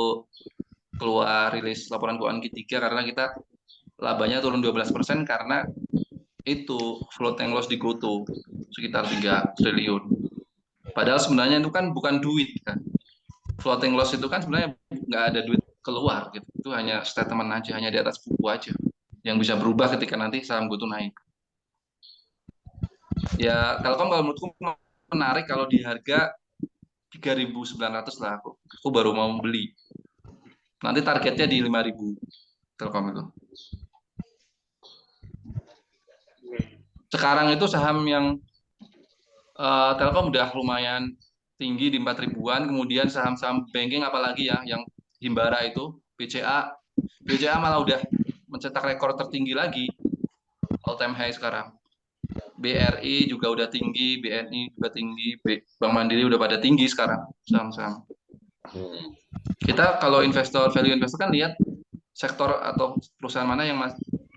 keluar rilis laporan keuangan Q3 karena kita labanya turun 12% karena itu floating loss di GoTo sekitar 3 triliun. Padahal sebenarnya itu kan bukan duit kan. Floating loss itu kan sebenarnya nggak ada duit keluar gitu. Itu hanya statement aja, hanya di atas buku aja. Yang bisa berubah ketika nanti saham GoTo naik. Ya, kalau menurutku menarik kalau di harga 3.900 lah aku baru mau beli. Nanti targetnya di 5.000 Telkom itu. Sekarang itu saham yang Telkom udah lumayan tinggi di 4.000-an, kemudian saham-saham banking apalagi ya, yang Himbara itu, BCA malah udah mencetak rekor tertinggi lagi, all time high sekarang. BRI juga udah tinggi, BNI juga tinggi, Bank Mandiri udah pada tinggi sekarang saham-saham. Kita kalau value investor kan lihat sektor atau perusahaan mana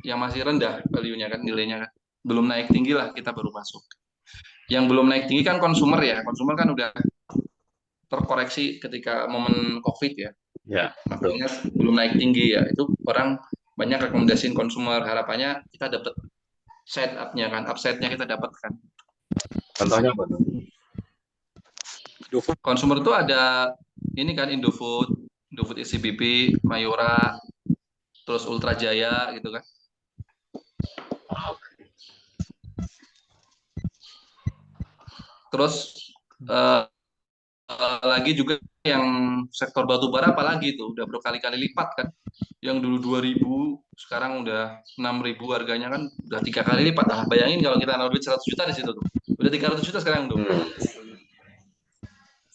yang masih rendah value-nya kan, nilainya kan. Belum naik tinggi lah kita baru masuk. Yang belum naik tinggi kan konsumer ya. Konsumer kan udah terkoreksi ketika momen COVID ya. Ya, makanya belum naik tinggi ya. Itu orang banyak rekomendasiin konsumer, harapannya kita dapat setup-nya kan, upside-nya kita dapatkan. Contohnya apa tuh? Konsumer itu ada ini kan Indofood SCBP, Mayora, terus Ultra Jaya gitu kan. Terus lagi juga yang sektor batubara apalagi itu udah berkali-kali lipat kan. Yang dulu 2.000 sekarang udah 6.000 harganya kan udah 3 kali lipat. Nah, bayangin kalau kita naruh duit 100 juta di situ tuh. Udah 300 juta sekarang tuh.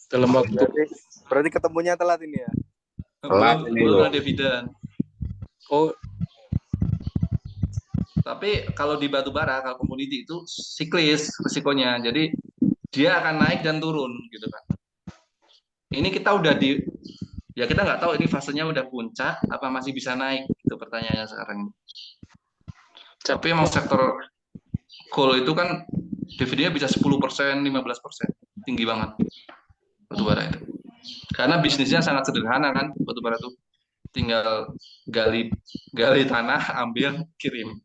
Dalam waktu Berarti ketemunya telat ini ya. Belum dividen. oh Tapi kalau di batubara, kalau komoditi itu siklis risikonya. Jadi dia akan naik dan turun gitu kan. Ini kita udah ya kita nggak tahu ini fasenya udah puncak apa masih bisa naik itu pertanyaannya sekarang. Tapi emang sektor coal itu kan dividennya bisa 10%, 15%, tinggi banget batubara itu. Karena bisnisnya sangat sederhana kan batubara itu, tinggal gali tanah, ambil, kirim.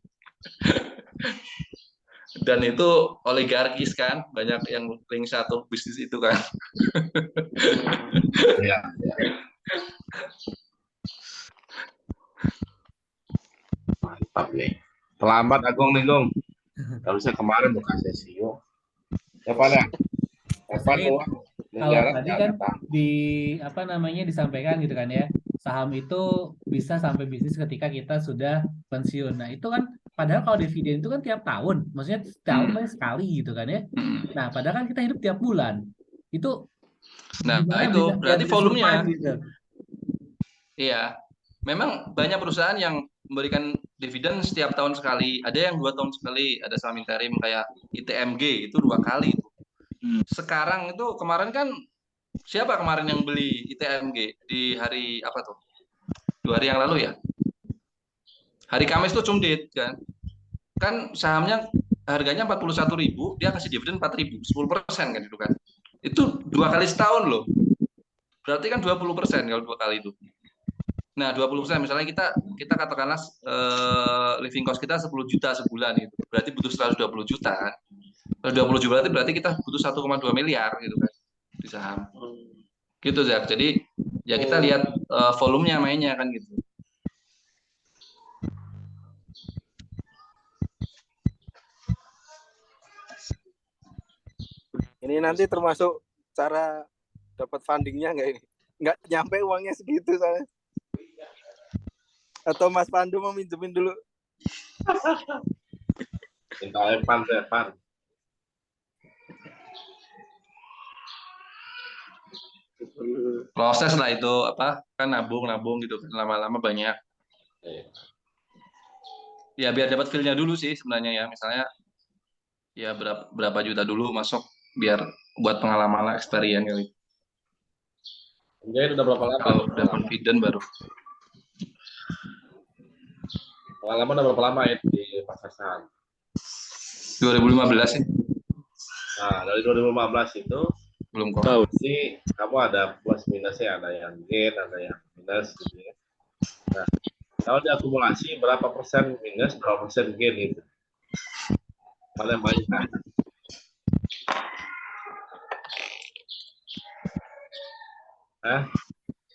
Dan itu oligarkis kan, banyak yang link satu bisnis itu kan. Ya. Mantap nih. Terlambat Agung nih, Gung. Harusnya kemarin buka sesi yuk. Siapa ya? Kalau tadi kan disampaikan gitu kan ya, saham itu bisa sampai bisnis ketika kita sudah pensiun. Nah itu kan padahal kalau dividen itu kan tiap tahun, maksudnya setahun sekali gitu kan ya. Nah padahal kan kita hidup tiap bulan. Itu itu berarti volumenya. Gitu. Iya, memang banyak perusahaan yang memberikan dividen setiap tahun sekali. Ada yang 2 tahun sekali. Ada saham interim kayak ITMG itu 2 kali. Sekarang itu kemarin kan siapa kemarin yang beli ITMG di hari apa tuh? 2 hari yang lalu ya. Hari Kamis tuh Cumdit kan. Kan sahamnya harganya 41.000, dia kasih dividen 4.000, 10% kan itu kan. Itu 2 kali setahun loh. Berarti kan 20% kalau 2 kali itu. Nah, 20% misalnya kita katakanlah living cost kita 10 juta sebulan gitu. Berarti butuh 120 juta kan. Kalau 20 juta berarti kita butuh 1,2 miliar gitu kan. di saham. Gitu Zak. Jadi ya kita lihat volumenya mainnya kan gitu. Ini nanti termasuk cara dapat fundingnya nggak ini? Nggak nyampe uangnya segitu soalnya. Atau Mas Pandu mau minjemin dulu? Minta Evan. Proses lah itu apa kan nabung gitu kan lama-lama banyak. Ya biar dapat feel-nya dulu sih sebenarnya ya. Misalnya ya berapa juta dulu masuk biar buat pengalaman lah, experience kali. Enggak, udah berapa lama? Kalau udah confident baru. Pengalaman udah berapa lama ya di pasar saham? 2015 sih. Nah, dari 2015 itu Belum kok. Tahu. sih kamu ada plus minusnya, ada yang gain, ada yang minus gitu ya. Nah, kalau diakumulasi berapa persen minus, berapa persen gain gitu. Paling banyak.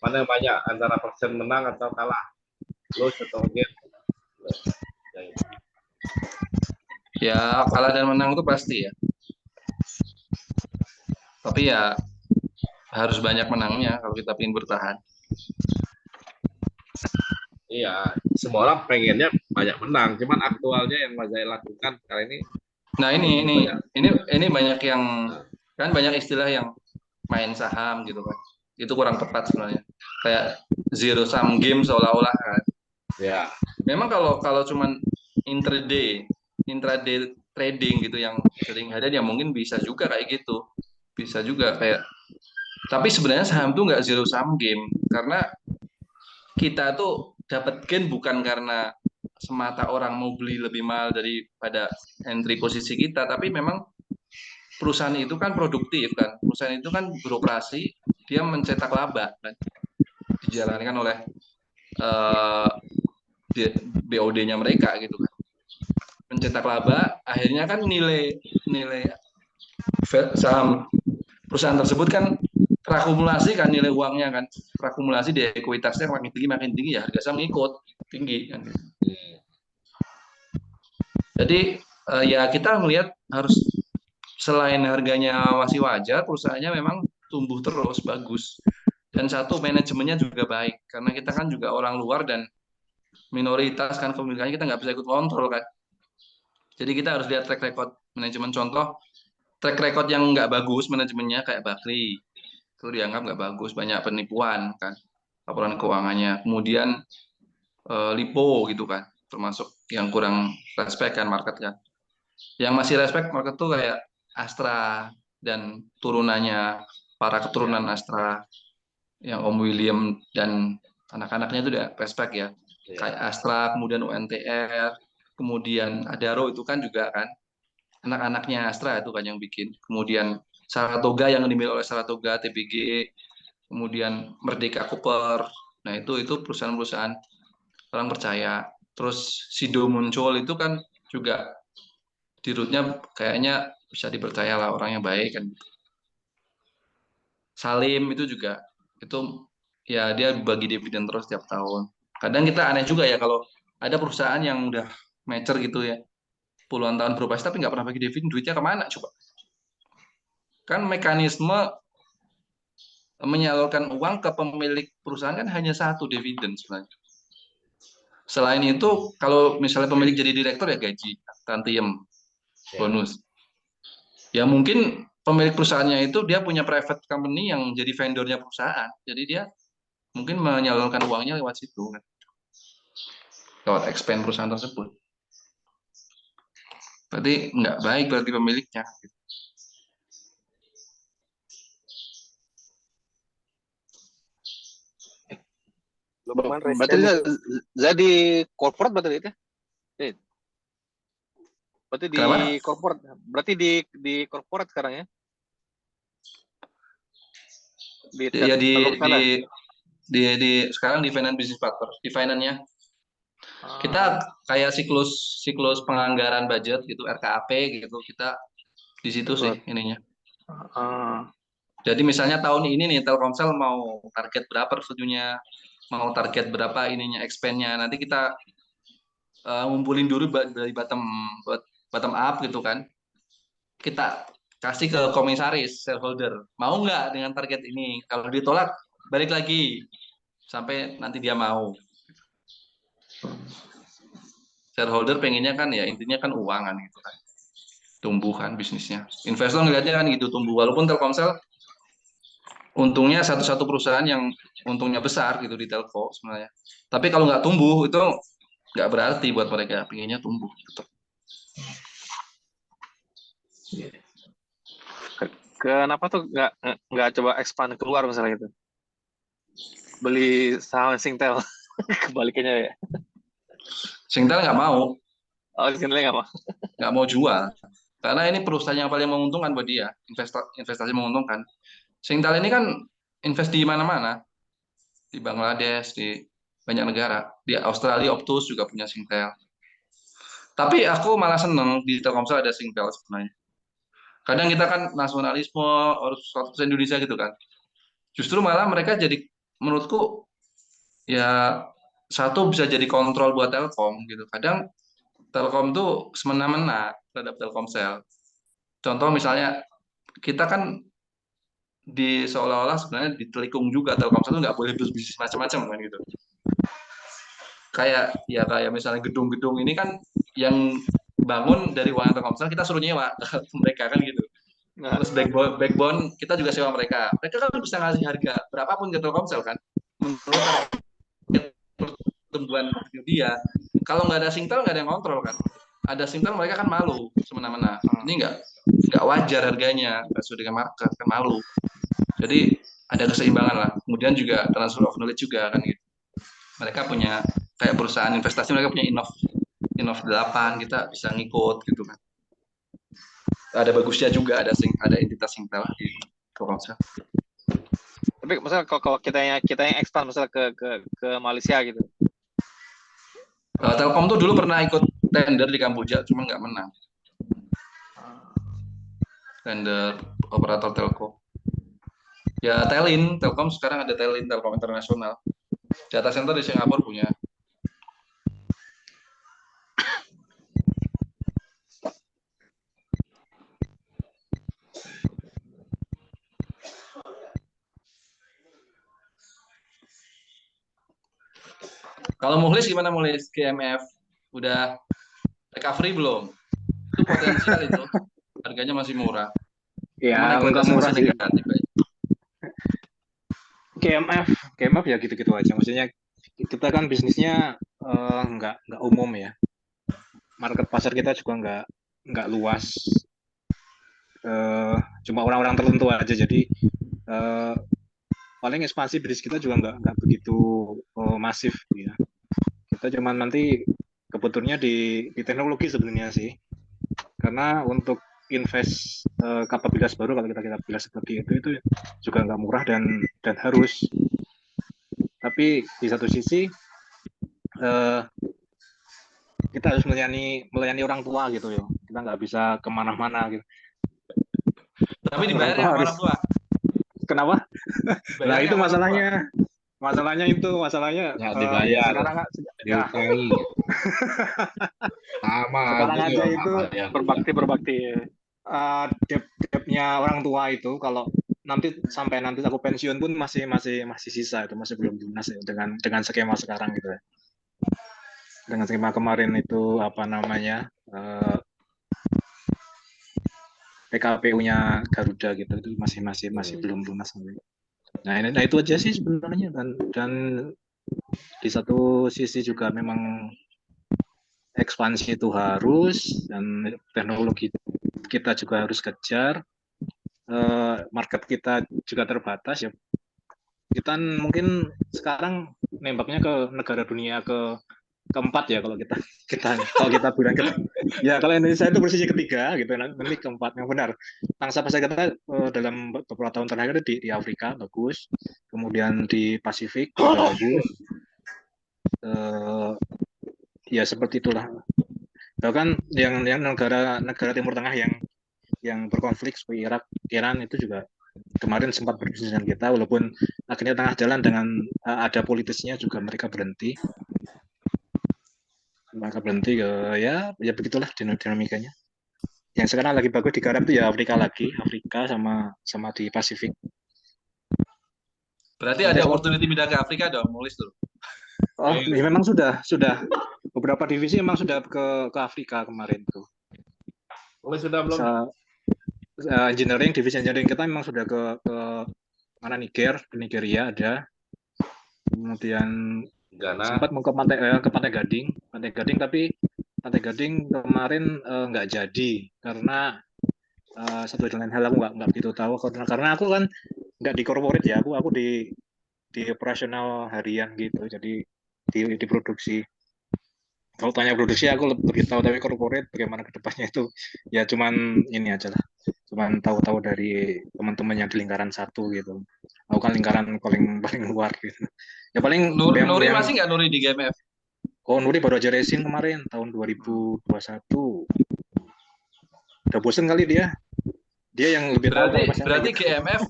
Mana yang banyak antara persen menang atau kalah? Loss atau gain? Ya kalah dan menang itu pasti ya. Tapi ya harus banyak menangnya kalau kita ingin bertahan. Iya, semua orang pengennya banyak menang, cuman aktualnya yang Mas Zai lakukan kali ini. Nah ini banyak yang kan banyak istilah yang main saham gitu kan. Itu kurang tepat sebenarnya. Kayak zero sum game seolah-olah kan. Ya. Memang kalau cuman intraday trading gitu yang sering ada ya mungkin bisa juga kayak gitu. Bisa juga kayak tapi sebenarnya saham tuh nggak zero sum game karena kita tuh dapat gain bukan karena semata orang mau beli lebih mahal daripada entry posisi kita, tapi memang perusahaan itu kan produktif kan, perusahaan itu kan beroperasi, dia mencetak laba kan, dijalankan oleh BOD-nya mereka gitu kan, mencetak laba, akhirnya kan nilai saham perusahaan tersebut kan terakumulasi kan nilai uangnya kan, terakumulasi di ekuitasnya makin tinggi ya harga saham ikut tinggi kan. Jadi ya kita melihat harus selain harganya masih wajar, perusahaannya memang tumbuh terus bagus dan satu manajemennya juga baik karena kita kan juga orang luar dan minoritas kan kepemilikannya kita nggak bisa ikut kontrol kan. Jadi kita harus lihat track record manajemen, contoh track record yang nggak bagus manajemennya kayak Bakri itu dianggap nggak bagus, banyak penipuan kan laporan keuangannya, kemudian Lipo gitu kan termasuk yang kurang respect kan market kan, yang masih respect market tuh kayak Astra dan turunannya, para keturunan Astra yang Om William dan anak-anaknya itu udah respect ya, kayak Astra, kemudian UNTR, kemudian Adaro itu kan juga kan anak-anaknya Astra itu kan yang bikin, kemudian Saratoga yang dimiliki oleh Saratoga, TBG, kemudian Merdeka Cooper. Nah, itu perusahaan-perusahaan orang percaya. Terus Sido muncul itu kan juga di rootnya kayaknya bisa dipercaya lah, orangnya baik kan. Salim itu juga itu ya dia bagi dividen terus tiap tahun. Kadang kita aneh juga ya kalau ada perusahaan yang udah mature gitu ya, puluhan tahun beroperasi tapi nggak pernah bagi dividen, duitnya kemana coba? Kan mekanisme menyalurkan uang ke pemilik perusahaan kan hanya satu, dividen sebenarnya. Selain itu, kalau misalnya pemilik jadi direktur ya gaji, tantiem, bonus. Ya mungkin pemilik perusahaannya itu dia punya private company yang jadi vendornya perusahaan. Jadi dia mungkin menyalurkan uangnya lewat situ kan. Lewat expand perusahaan tersebut. Berarti nggak baik berarti pemiliknya. Berarti jadi corporate berarti itu? Berarti di corporate, berarti di corporate sekarang ya? Sekarang di finance business partner, di finance-nya. Kita kayak siklus penganggaran budget gitu, RKAP gitu, kita di situ sih ininya. Jadi misalnya tahun ini nih Telkomsel mau target berapa revenue-nya, mau target berapa ininya expand-nya. Nanti kita ngumpulin dulu dari bottom up gitu kan. Kita kasih ke komisaris shareholder. Mau nggak dengan target ini? Kalau ditolak, balik lagi sampai nanti dia mau. Shareholder pengennya kan ya intinya kan uang kan gitu kan. Tumbuh kan bisnisnya. Investor ngeliatnya kan gitu tumbuh. Walaupun Telkomsel untungnya satu-satu perusahaan yang untungnya besar gitu di telco sebenarnya. Tapi kalau nggak tumbuh itu nggak berarti buat mereka, pengennya tumbuh gitu. Kenapa tuh nggak coba expand keluar misalnya gitu? Beli saham Singtel, kebalikannya ya. Singtel nggak mau, Oh, Singtel nggak mau jual. Karena ini perusahaan yang paling menguntungkan buat dia, investasi menguntungkan. Singtel ini kan invest di mana-mana, di Bangladesh, di banyak negara. Di Australia, Optus juga punya Singtel. Tapi aku malah seneng di Telkomsel ada Singtel sebenarnya. Kadang kita kan nasionalisme, harus 100% Indonesia gitu kan. Justru malah mereka jadi, menurutku, ya satu bisa jadi kontrol buat Telkom gitu. Kadang Telkom tuh semena-mena terhadap Telkomsel. Contoh misalnya, kita kan seolah-olah sebenarnya ditelikung juga Telkomsel itu nggak boleh berbisnis macam-macam kan gitu. Kayak misalnya gedung-gedung ini kan yang bangun dari uang Telkomsel kita suruh nyewa ke mereka kan gitu. Terus backbone kita juga sewa mereka. Mereka kan bisa ngasih harga berapapun ke Telkomsel kan. Menurut pertumbuhan dia. Kalau nggak ada Singtel nggak ada yang kontrol kan. Ada Singtel mereka kan malu semena-mena. Ini nggak wajar harganya, nggak sesuai dengan market kan malu. Jadi ada keseimbangan lah. Kemudian juga transfer of knowledge juga kan gitu. Mereka punya kayak perusahaan investasi, mereka punya Innov 8, kita bisa ngikut gitu kan. Ada bagusnya juga ada entitas Singtel di Telkomsel. Tapi misalnya kalau kita yang expand misalnya ke Malaysia gitu. Telkom tuh dulu pernah ikut tender di Kamboja, cuma nggak menang. Tender operator telco. Ya Telkom sekarang ada Telkom Internasional. Data center di Singapura punya. Kalau Muhlis gimana Muhlis? GMF udah recovery belum? Itu potensial itu. Harganya masih murah. Ya, nggak murah sih. Negatif, GMF ya gitu-gitu aja. Maksudnya kita kan bisnisnya nggak umum ya. Market pasar kita juga nggak luas. Cuma orang-orang tertentu aja. Jadi paling ekspansi bisnis kita juga nggak begitu masif ya. Kita cuma nanti kebutuhannya di teknologi sebenarnya sih. Karena untuk invest kapabilitas baru kalau kita bilang seperti itu juga nggak murah dan harus. Tapi di satu sisi kita harus melayani orang tua gitu ya. Kita nggak bisa kemana-mana gitu. Tapi dibayar ya orang tua. Kenapa? Nah itu masalahnya Ya dibayar. Sekarang diutangi. Sama sekarang aja itu berbakti debt-nya orang tua itu kalau sampai nanti aku pensiun pun masih sisa itu, masih belum lunas ya, dengan skema sekarang gitu ya. Dengan skema kemarin itu apa namanya PKPU-nya Garuda gitu itu masih belum lunas. Nah itu aja sih sebenarnya, dan di satu sisi juga memang ekspansi itu harus, dan teknologi kita juga harus kejar. Market kita juga terbatas ya. Kita mungkin sekarang nembaknya ke negara dunia keempat ya, kalau kita bilang ya kalau Indonesia itu posisi ketiga gitu, nanti keempat yang benar. Pangsa pasar kita dalam beberapa tahun terakhir di Afrika bagus, kemudian di Pasifik juga bagus. Ya seperti itulah. Bahkan yang negara Timur Tengah yang berkonflik seperti Irak, Iran itu juga kemarin sempat berbisnis dengan kita, walaupun akhirnya tengah jalan dengan ada politisnya juga mereka berhenti ya begitulah dinamikanya. Yang sekarang lagi bagus digarap itu ya Afrika sama di Pasifik. Berarti ada opportunity pindah ke Afrika dong, nulis tuh. Oh, ya memang sudah beberapa divisi memang sudah ke Afrika kemarin tuh. Nulis sudah belum? Divisi engineering kita memang sudah ke mana Nigeria ada. Kemudian Ghana. sempat mau ke Pantai Gading, tapi Pantai Gading kemarin nggak jadi karena satu dan lain hal aku nggak begitu tahu karena aku kan nggak di corporate ya, aku di operasional harian gitu, jadi di produksi. Kalau tanya produksi aku lebih tahu, tapi corporate bagaimana kedepannya itu ya cuman ini aja lah, cuman tahu-tahu dari teman-teman yang di lingkaran satu gitu. Aku kan lingkaran paling luar gitu. Ya paling Nuri masih nggak Nuri di GMF? Oh, Nuri baru aja racing kemarin tahun 2021. Udah bosen kali dia. Dia yang lebih berarti tahu. Berarti gitu. GMF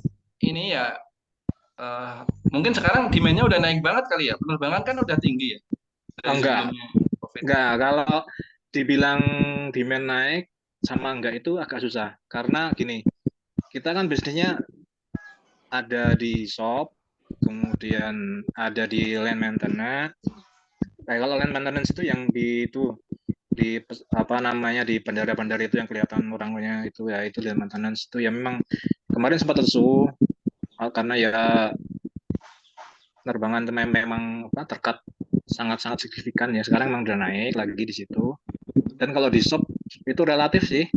ini ya mungkin sekarang demand-nya udah naik banget kali ya. Penerbangan kan udah tinggi ya. Enggak. Kalau dibilang demand naik sama enggak itu agak susah. Karena gini, kita kan bisnisnya ada di shop, kemudian ada di land maintenance. Kalau land maintenance itu yang di apa namanya di bandara-bandara itu yang kelihatan orangnya itu ya, itu land maintenance itu ya memang kemarin sempat lesu karena ya penerbangan memang terkat sangat-sangat signifikan ya. Sekarang memang udah naik lagi di situ. Dan kalau di shop itu relatif sih.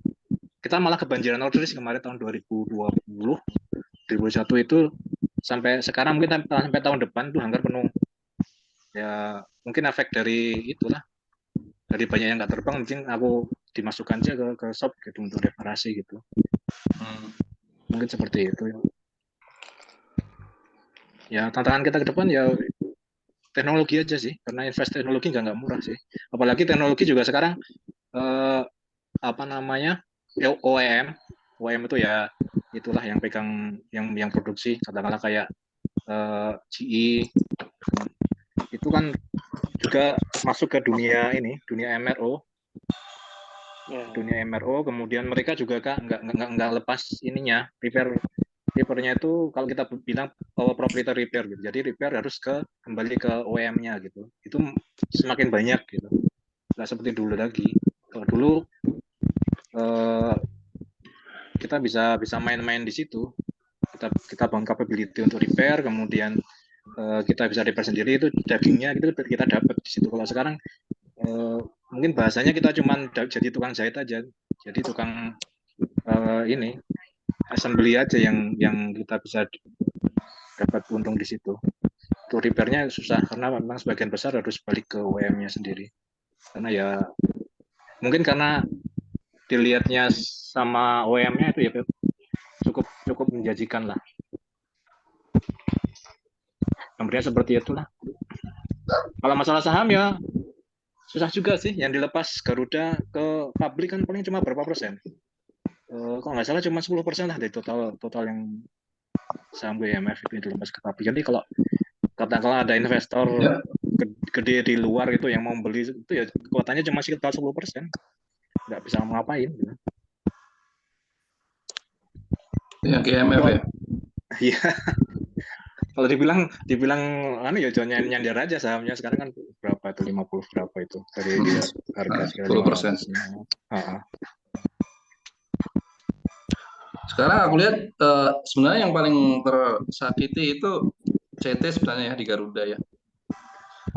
Kita malah kebanjiran order sih kemarin tahun 2020, 2021 itu sampai sekarang mungkin sampai tahun depan tuh hampir penuh. Ya mungkin efek dari itulah, dari banyak yang nggak terbang, mungkin aku dimasukkan aja ke shop gitu untuk reparasi gitu. Mungkin seperti itu. Ya tantangan kita ke depan ya teknologi aja sih, karena invest teknologi nggak murah sih. Apalagi teknologi juga sekarang apa namanya OEM itu ya itulah yang pegang yang produksi, katakanlah kayak GE itu kan juga masuk ke dunia MRO. Dunia MRO, kemudian mereka juga nggak lepas ininya repair-nya itu kalau kita bilang proprietary repair gitu. Jadi repair harus kembali ke OEM-nya gitu. Itu semakin banyak gitu. Nggak seperti dulu lagi. Kalau dulu kita bisa main-main di situ. Kita bangun capability untuk repair, kemudian kita bisa repair sendiri, itu dagingnya itu kita dapat di situ. Kalau sekarang mungkin bahasanya kita cuma jadi tukang jahit aja, jadi tukang ini assembly aja yang kita bisa dapat untung di situ. Untuk repairnya susah karena memang sebagian besar harus balik ke OEM-nya sendiri. Karena ya mungkin karena dilihatnya sama OEM-nya itu ya cukup menjanjikan lah. Kemudian seperti itulah. Kalau masalah saham ya susah juga sih. Yang dilepas Garuda ke publik kan paling cuma berapa persen? Kalau nggak salah cuma 10% lah dari total yang saham GMF itu dilepas ke publik. Jadi kalau katakanlah ada investor gede di luar itu yang mau beli itu ya kekuatannya cuma sekitar 10%. Nggak bisa ngapain gitu. Ya GMF ya. Iya. Kalau dibilang ya jangan nyandar aja sahamnya sekarang kan berapa itu 50 berapa itu dari harga 10%. Sekarang aku lihat sebenarnya yang paling tersakiti itu CT sebenarnya ya di Garuda ya.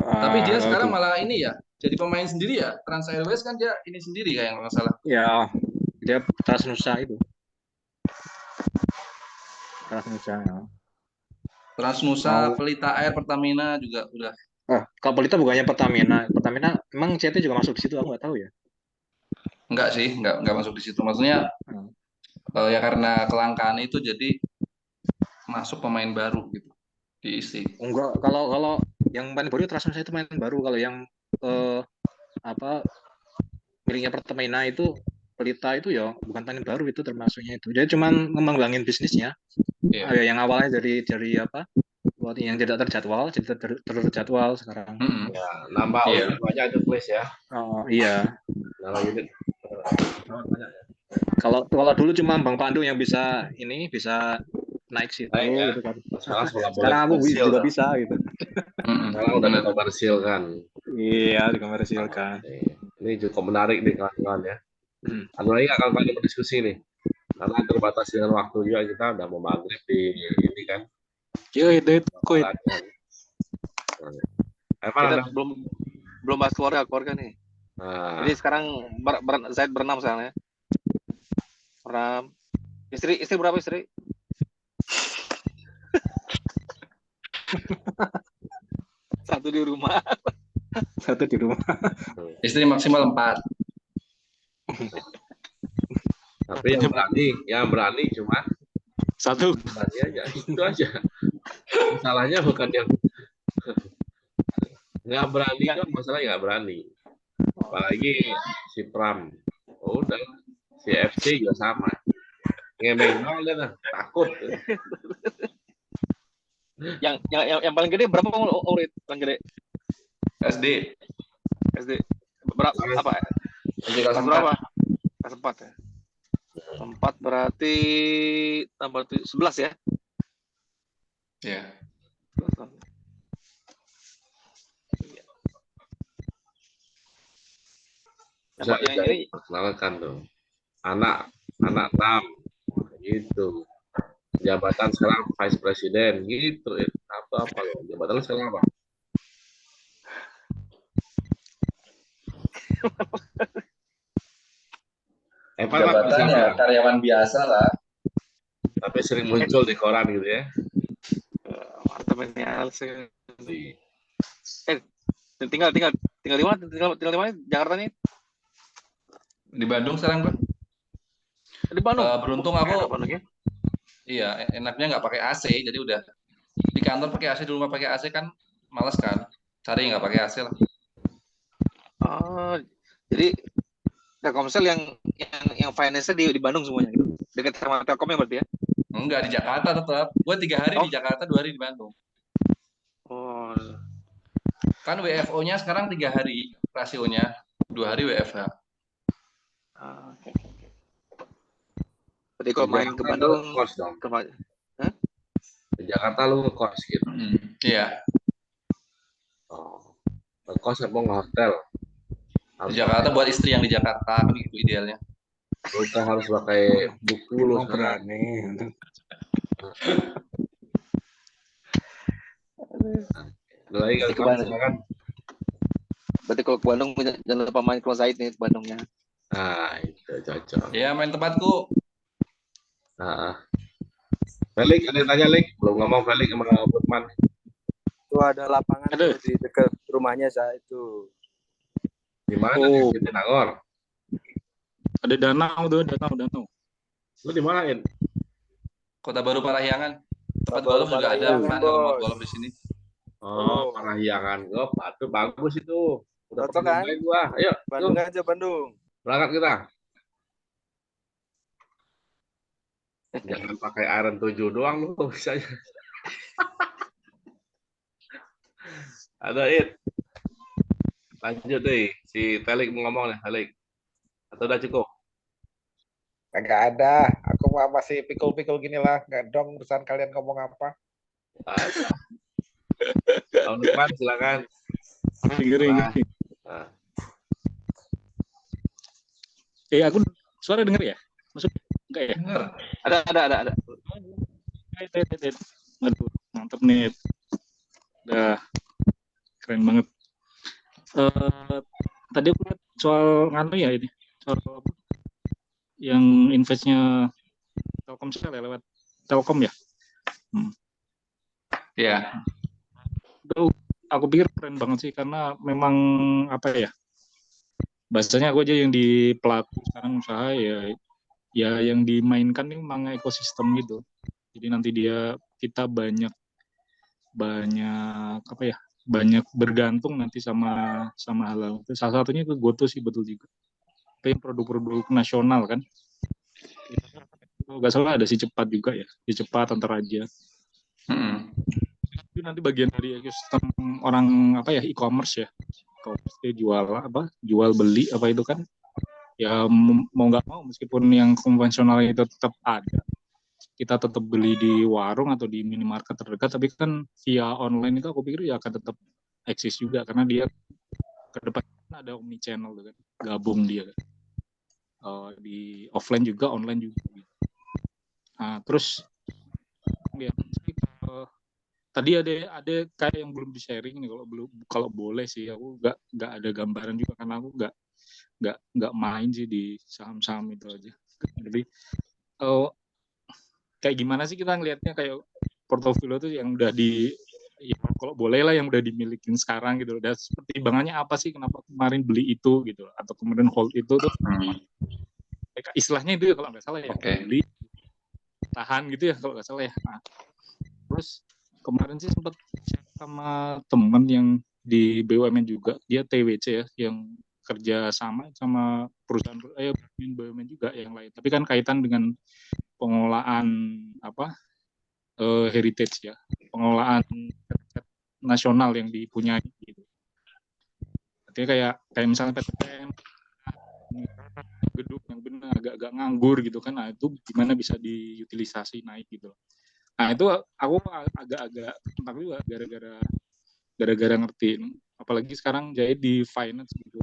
Tapi dia sekarang malah ini ya jadi pemain sendiri ya. Trans Airways kan dia ini sendiri kayak nggak salah. Ya dia Transnusa itu. Transnusa, Pelita Air, Pertamina juga udah. Kalau Pelita bukannya Pertamina emang CT juga masuk di situ, aku nggak tahu ya. Enggak sih, enggak masuk di situ. Maksudnya ya karena kelangkaan itu jadi masuk pemain baru gitu diisi. Enggak, kalau yang main baru Transnusa itu main baru. Kalau yang miliknya Pertamina itu Pelita itu ya bukan panen baru, itu termasuknya itu. Jadi cuman ngembangin bisnisnya. Iya. Yang awalnya dari apa? Buat yang tidak terjadwal, jadi terjadwal sekarang. Ya, nambah Iya. unit banyak itu please ya. Oh iya. Nambah unit banyak ya. Kalau dulu cuma Bang Pandu yang bisa naik situ Naik ya. gitu kan. Sekarang sudah boleh Sekarang aku komersil juga kan. bisa gitu. Sekarang udah Bener. komersil kan. Iya, dikomersilkan. Ini cukup menarik nih kawan-kawan ya. Ada lagi nggak kawan-kawan yang berdiskusi nih? Karena terbatas dengan waktu juga, kita udah mau maghrib di ini kan. Yo, itu kuit. Kita belum bahas keluarga nih. Nah, Jadi sekarang Zaid berenam sekarang ya. Berenam. Istri berapa istri? Satu di rumah. Satu di rumah. Istri maksimal 4. tapi yang berani cuma Satu. berani aja, itu aja. Masalahnya bukan yang nggak berani kan, masalahnya nggak berani. Apalagi si Pram, udah si FC juga sama. Ngemeng doang dia takut. Yang paling gede berapa murid paling gede? SD. Berapa apa? Kelas Berapa? Kelas 4 ya. 4 berarti tambah 11 ya. Iya. Bisa ini perkenalkan tuh. Anak 6 gitu. Jabatan sekarang Vice President gitu. Apa loh? Jabatan sekarang apa? Jabatan ya karyawan biasa lah. Tapi sering muncul di koran gitu ya. mantap ini tinggal di mana? Tinggal di mana? Jakarta nih? Di Bandung sekarang, Bang. Di Bandung. Beruntung aku. Bandung ya? Iya, enaknya nggak pakai AC, jadi udah di kantor pakai AC, di rumah pakai AC kan males kan. Cari nggak pakai AC lah. Oh, jadi Telkomsel yang finance-nya di Bandung semuanya gitu. Dekat sama Telkomnya berarti ya? Enggak, di Jakarta tetap. Gue 3 hari di Jakarta, 2 hari di Bandung. Oh. Kan WFO-nya sekarang 3 hari rasionya, 2 hari WFH. Okay. Jadi kalau main ke Bandung, kos dong. Hah? Di Jakarta lu ngekos gitu. Iya. Oh. Ngekos apa ngehotel? Di Jakarta buat istri yang di Jakarta kan itu idealnya. Kita harus pakai buku lu berani. Lagi kan. Berarti kalau ke Bandung jangan lupa main Close Zaid nih ke Bandungnya. Nah, itu cocok. Ya, main tempatku. Felix, ada yang tanya, Lik? Belum ngomong Felix sama Lukman. Itu ada lapangan tuh di dekat rumahnya saya itu. Di mana di Jatinangor? Ada danau tuh, danau. Lu di mana, In? Kota Baru Parahyangan. Tempat golf juga ada, kan kalau mau golf di sini. Oh, Parahyangan golf. Itu bagus itu. Udah cocok kan? Gua. Ayo, Bandung aja, Bandung. Berangkat kita. Jangan pakai iron 7 doang lu bisa. Ada It. Lanjut deh. Si Telik mau ngomong nih, Telik. Atau udah cukup? Enggak ada. Aku masih pikul-pikul gini lah. Enggak dong urusan kalian ngomong apa. Tahun depan silakan. Gini. Aku suara dengar ya? Maksudnya enggak ya? Dengar. Ada. Aduh, mantep nih. Udah keren banget. Tadi aku lihat soal ya ini. Soal yang investnya Telkomsel ya, lewat Telkom ya. Iya. Itu aku pikir keren banget sih, karena memang apa ya, bahasanya aku aja yang di pelaku sekarang usaha ya yang dimainkan ini memang ekosistem gitu. Jadi nanti kita banyak apa ya, banyak bergantung nanti sama hal-hal. Salah satunya itu GoTo sih, betul juga. apa yang produk-produk nasional kan. Kalau nggak salah ada si Cepat juga ya, si Cepat Antar Raja. Itu nanti bagian dari ekosistem orang apa ya, e-commerce ya. Kalau jual beli apa itu kan, ya mau nggak mau meskipun yang konvensional itu tetap ada, kita tetap beli di warung atau di minimarket terdekat, tapi kan via online itu aku pikir ya akan tetap eksis juga, karena dia ke depan ada omni channel kan, gabung dia kan. Di offline juga, online juga. Nah, terus ya, tadi ada kayak yang belum di sharing nih, kalau boleh sih, aku nggak ada gambaran juga karena aku nggak main sih di saham-saham itu aja. Jadi kayak gimana sih kita ngelihatnya kayak portofolio tuh yang udah ya kalau boleh lah yang udah dimilikin sekarang gitu, dan pertimbangannya apa sih kenapa kemarin beli itu gitu, atau kemudian hold itu tuh istilahnya itu ya kalau nggak salah ya, beli tahan gitu ya kalau nggak salah ya. Nah, terus kemarin sih sempat sama temen yang di BUMN juga, dia TWC ya, yang kerja sama perusahaan BUMN juga yang lain, tapi kan kaitan dengan pengelolaan heritage ya, pengelolaan nasional yang dipunyai gitu. Artinya kayak misalnya PTM, gedung yang benar agak nganggur gitu kan, nah itu gimana bisa diutilisasi naik gitu. Nah itu aku agak tentang juga gara-gara ngerti, apalagi sekarang jadi di finance gitu.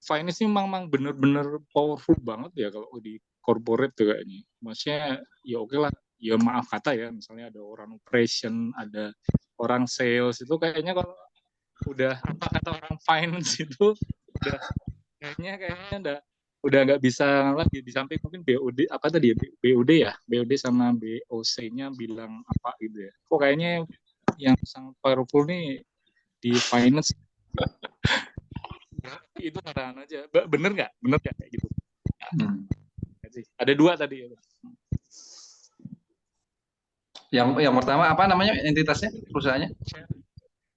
Finance ini memang bener-bener powerful banget ya kalau di corporate tuh kayaknya. Maksudnya ya oke lah, ya maaf kata ya, misalnya ada orang operation, ada orang sales, itu kayaknya kalau udah apa kata orang finance itu udah kayaknya udah nggak bisa lagi. Di samping mungkin BOD apa tadi ya, BOD sama BOC-nya bilang apa gitu ya. Kok kayaknya yang sangat powerful nih di finance itu arahan aja. Bener nggak kayak gitu? Ada dua tadi ya. Yang pertama apa namanya entitasnya, perusahaannya?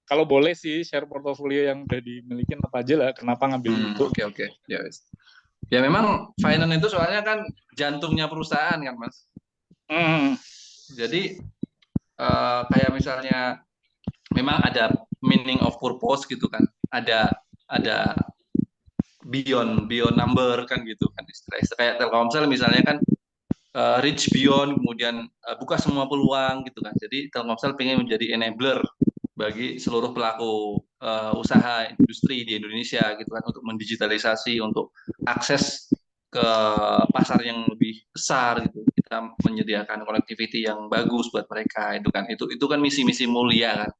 Kalau boleh sih share portofolio yang udah dimiliki apa aja lah. Kenapa ngambil itu? Oke. Ya memang finance itu soalnya kan jantungnya perusahaan kan Mas. Jadi kayak misalnya memang ada meaning of purpose gitu kan. Ada beyond number kan gitu kan, istilah kayak Telkomsel misalnya kan reach beyond, kemudian buka semua peluang gitu kan. Jadi Telkomsel pengen menjadi enabler bagi seluruh pelaku usaha industri di Indonesia gitu kan, untuk mendigitalisasi, untuk akses ke pasar yang lebih besar gitu. Kita menyediakan connectivity yang bagus buat mereka itu kan. Itu kan misi-misi mulia kan,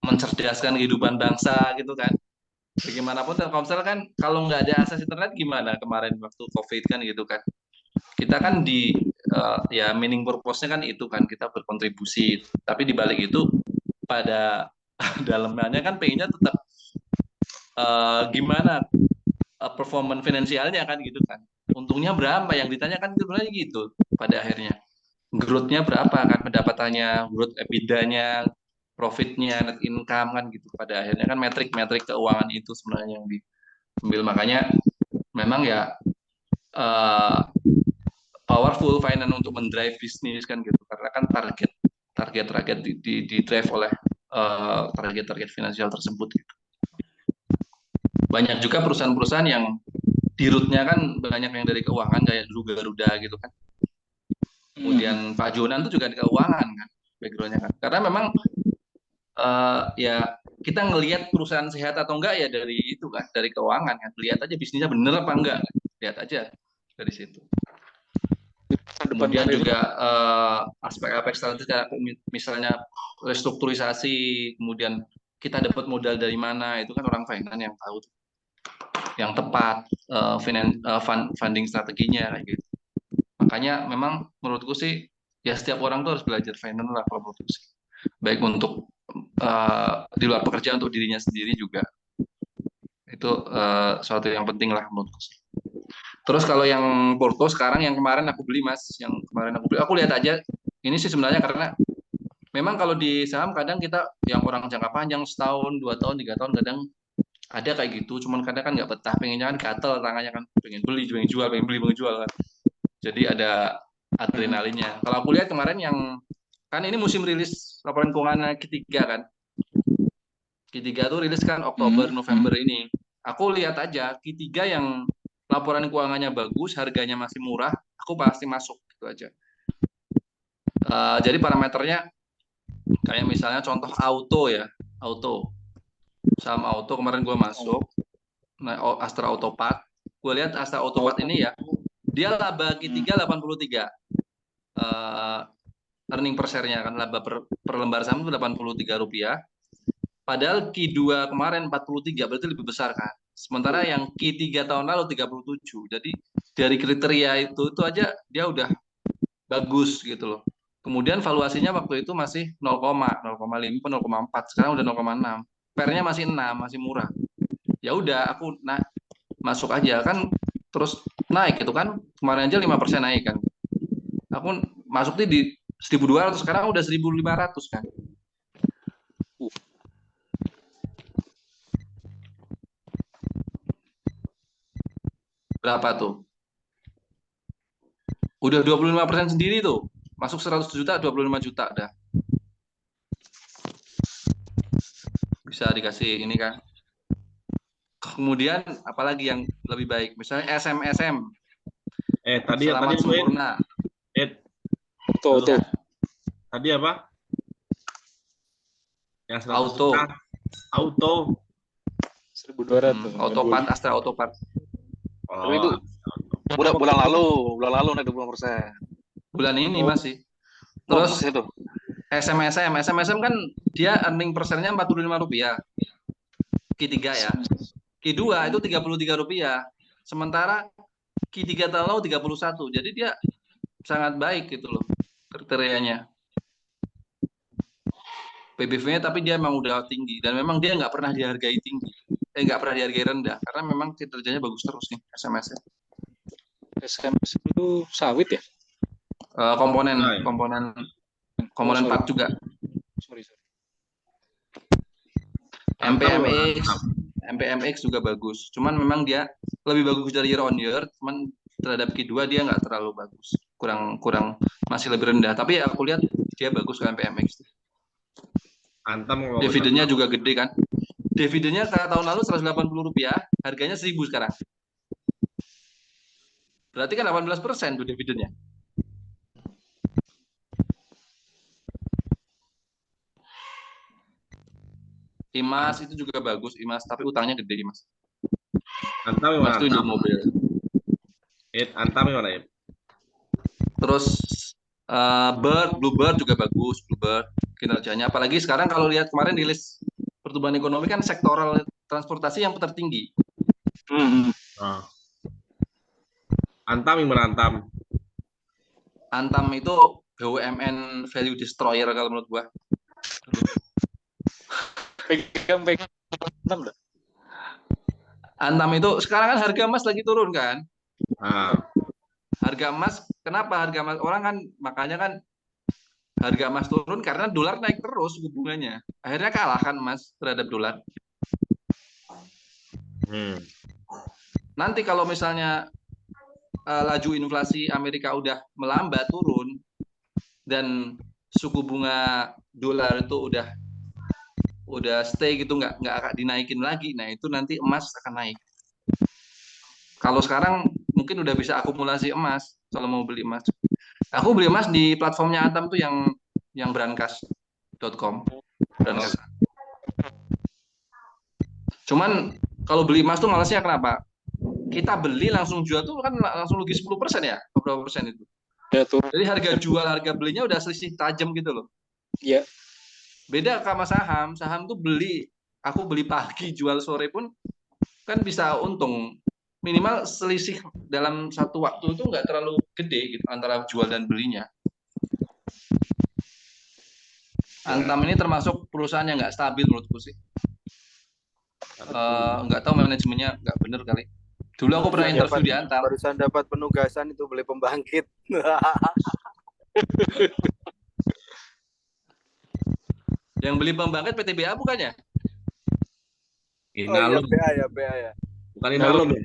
mencerdaskan kehidupan bangsa gitu kan. Bagaimanapun Telkomsel kan kalau nggak ada akses internet gimana kemarin waktu COVID kan gitu kan. Kita kan ya meaning purpose-nya kan itu kan, kita berkontribusi. Tapi di balik itu pada dalamnya kan pengennya tetap gimana performance finansialnya kan gitu kan. Untungnya berapa yang ditanyakan sebenarnya gitu pada akhirnya. Growth-nya berapa kan, pendapatannya, growth EBITDA-nya, profit-nya, net income kan gitu. Pada akhirnya kan metrik-metrik keuangan itu sebenarnya yang diambil. Makanya memang ya powerful finance untuk mendrive bisnis kan gitu, karena kan target di drive oleh target finansial tersebut gitu. Banyak juga perusahaan-perusahaan yang di root-nya kan banyak yang dari keuangan, kayak dulu Garuda gitu kan. Kemudian Pak Jonan itu juga di keuangan kan background-nya kan. Karena memang ya kita ngelihat perusahaan sehat atau enggak ya dari itu kan, dari keuangan kan. Lihat aja bisnisnya bener apa enggak kan. Lihat aja dari situ. Kemudian juga aspek-aspek strategis kayak misalnya restrukturisasi, kemudian kita dapat modal dari mana, itu kan orang finance yang tahu, yang tepat funding strateginya kayak gitu. Makanya memang menurutku sih ya setiap orang tuh harus belajar finance lah kalau menurutku sih. Baik untuk di luar pekerjaan, untuk dirinya sendiri juga. Itu suatu yang penting lah menurutku sih. Terus kalau yang Porto sekarang yang kemarin aku beli Mas, aku lihat aja. Ini sih sebenarnya karena memang kalau di saham kadang kita yang orang jangka panjang setahun, 2 tahun, 3 tahun kadang Ada kayak gitu, cuman kadang kan nggak betah, pengennya kan gatel tangannya kan, pengen beli, pengen jual, pengen beli, pengen jual kan. Jadi ada adrenalinnya. Kalau aku lihat kemarin yang kan ini musim rilis laporan keuangan Q3 kan. Q3 tuh rilis kan Oktober, November ini. Aku lihat aja Q3 yang laporan keuangannya bagus, harganya masih murah, aku pasti masuk gitu aja. Jadi parameternya kayak misalnya contoh auto ya, auto. Saham auto kemarin gue masuk, nah, Astra Autopart. Gue lihat Astra Autopart ini ya, dia laba Q3 83. Earning per share-nya kan, laba per lembar saham itu Rp83. Padahal Q2 kemarin 43, berarti lebih besar kan. Sementara yang Q3 tahun lalu 37. Jadi dari kriteria itu aja dia udah bagus gitu loh. Kemudian valuasinya waktu itu masih 0,5, 0,4. Sekarang udah 0,6. PER-nya masih 6, masih murah. Ya udah aku masuk aja kan, terus naik gitu kan. Kemarin aja 5% naik kan. Aku masuk di 1.200, sekarang udah 1.500 kan. Berapa tuh? Udah 25% sendiri tuh. Masuk 100 juta, 25 juta dah. Bisa dikasih ini kan. Kemudian apalagi yang lebih baik? Misalnya SMSM. Selamat Sempurna. Tuh. Tadi apa? Yang Auto. 1.200. Autopart, Astra Autopart. Tapi itu bulan lalu naik 20%. Bulan ini masih. Terus itu SMSM kan dia earning per share-nya Rp45. Q3 ya. Q2 itu Rp33. Sementara Q3 tahun lalu 31. Jadi dia sangat baik gitu loh kriterianya. PBV-nya tapi dia memang udah tinggi dan memang dia nggak pernah dihargai tinggi. Nggak pernah dihargai rendah karena memang kinerjanya bagus terus nih SMS-nya. SMS itu sawit ya? Komponen part juga. Sorry. MPMX juga bagus. Cuman memang dia lebih bagus dari year on year. Cuman terhadap Q2 dia nggak terlalu bagus. Kurang masih lebih rendah. Tapi aku lihat dia bagus ke MPMX. Dividennya juga gede kan. Dividennya tahun lalu Rp180, harganya 1.000 sekarang. Berarti kan 18% tuh dividennya. Imas itu juga bagus, Imas, tapi utangnya gede, Imas. Antam Imas itu Indomobil. Antam gimana, ya? Terus Bluebird juga bagus, Bluebird kinerjanya. Apalagi sekarang kalau lihat kemarin di list pertumbuhan ekonomi kan sektoral transportasi yang tertinggi. Antam yang berantam. Antam itu BUMN value destroyer kalau menurut gua. Pegang Antam itu sekarang kan harga emas lagi turun kan? Harga emas, kenapa harga emas? Orang kan makanya kan harga emas turun karena dolar naik terus hubungannya. Akhirnya kalah kan emas terhadap dolar. Nanti kalau misalnya laju inflasi Amerika udah melambat turun dan suku bunga dolar itu udah stay gitu, nggak akan dinaikin lagi. Nah itu nanti emas akan naik. Kalau sekarang mungkin udah bisa akumulasi emas kalau mau beli emas. Aku beli emas di platformnya Antam tuh yang brankas.com. Brankas. Cuman kalau beli emas tuh malasnya kenapa? Kita beli langsung jual tuh kan langsung rugi 10% ya, berapa persen itu? Ya, tuh. Jadi harga jual harga belinya udah selisih tajam gitu loh. Iya. Beda sama saham tuh aku beli pagi jual sore pun kan bisa untung. Minimal selisih dalam satu waktu itu nggak terlalu gede gitu antara jual dan belinya. Antam ini termasuk perusahaan yang nggak stabil menurutku sih. Nggak tahu manajemennya nggak bener kali. Dulu aku pernah interview di Antam. Barusan dapat penugasan itu beli pembangkit. Yang beli pembangkit PTBA bukannya? Oh iya, Inalum, BA ya, BA ya. bukan Inalum ya?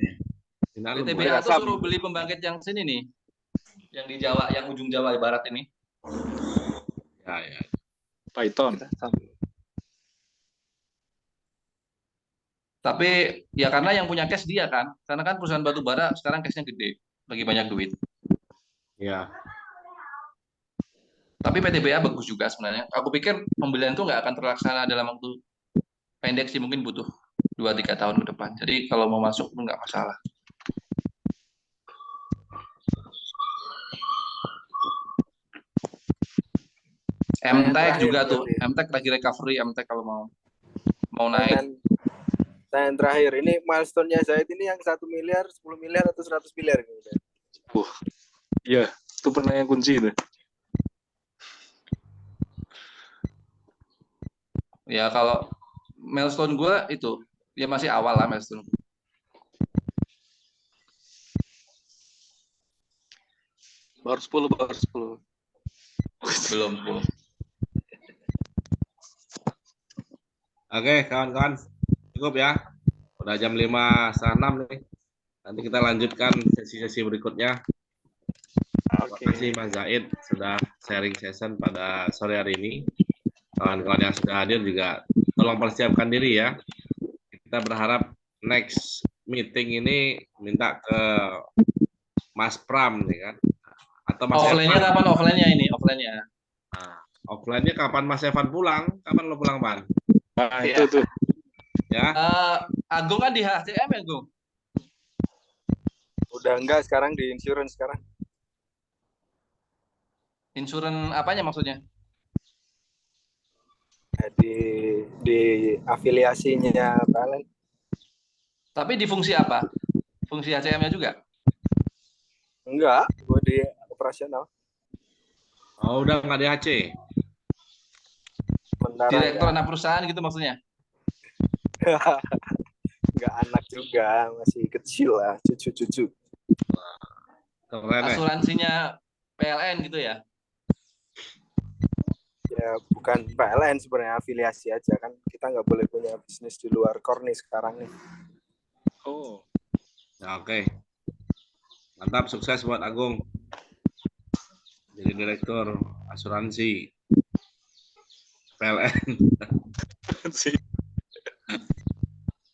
Inalum. PTBA bukan? tuh suruh beli pembangkit yang sini nih, yang di Jawa, yang ujung Jawa Barat ini. Ya. Python. Tapi ya karena yang punya cash dia kan, karena kan perusahaan batu bara sekarang cashnya gede, lagi banyak duit. Ya. Tapi PTBA bagus juga sebenarnya. Aku pikir pembelian itu nggak akan terlaksana dalam waktu pendek sih, mungkin butuh 2-3 tahun ke depan. Jadi kalau mau masuk pun nggak masalah. MTech juga tuh, MTech lagi recovery, MTech kalau mau naik. Dan terakhir, ini milestone-nya Zaid ini yang 1 miliar, 10 miliar, atau 100 miliar? Gitu. Iya, itu pertanyaan kunci itu. Ya kalau milestone gue itu, ya masih awal lah milestone. Baru 10, baru 10. Belum. Oke, kawan-kawan. Cukup ya. Udah jam 5:30 nih. Nanti kita lanjutkan sesi-sesi berikutnya. Terima kasih Mas Zaid sudah sharing session pada sore hari ini. Kawan-kawan yang sudah hadir juga tolong persiapkan diri ya. Kita berharap next meeting ini minta ke Mas Pram nih kan. Atau Mas Offline-nya Evan. kapan offline-nya ini? Offline-nya. Nah, offline-nya kapan Mas Evan pulang? Kapan lo pulang, Pan? Nah, itu tuh. Ya. Agung kan di HCM ya, Agung? Udah enggak, sekarang di insurance sekarang. Insurance apanya maksudnya? Di afiliasinya PLN. Tapi di fungsi apa? Fungsi HCM-nya juga? Enggak, gue di operasional. Oh, udah nggak di HC? Sementara Direktur anak perusahaan gitu maksudnya? enggak, anak juga, masih kecil lah, cucu-cucu. Keren ya. Asuransinya PLN gitu ya? Ya bukan PLN sebenarnya, afiliasi aja kan, kita nggak boleh punya bisnis di luar core nih sekarang nih. Oh. Ya, oke. Mantap, sukses buat Agung. Jadi direktur asuransi PLN.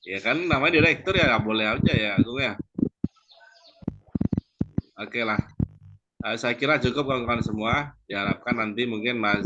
Ya kan namanya direktur ya, nggak boleh aja ya Agung ya. Oke lah. Saya kira cukup kawan-kawan semua. Diharapkan nanti mungkin Mas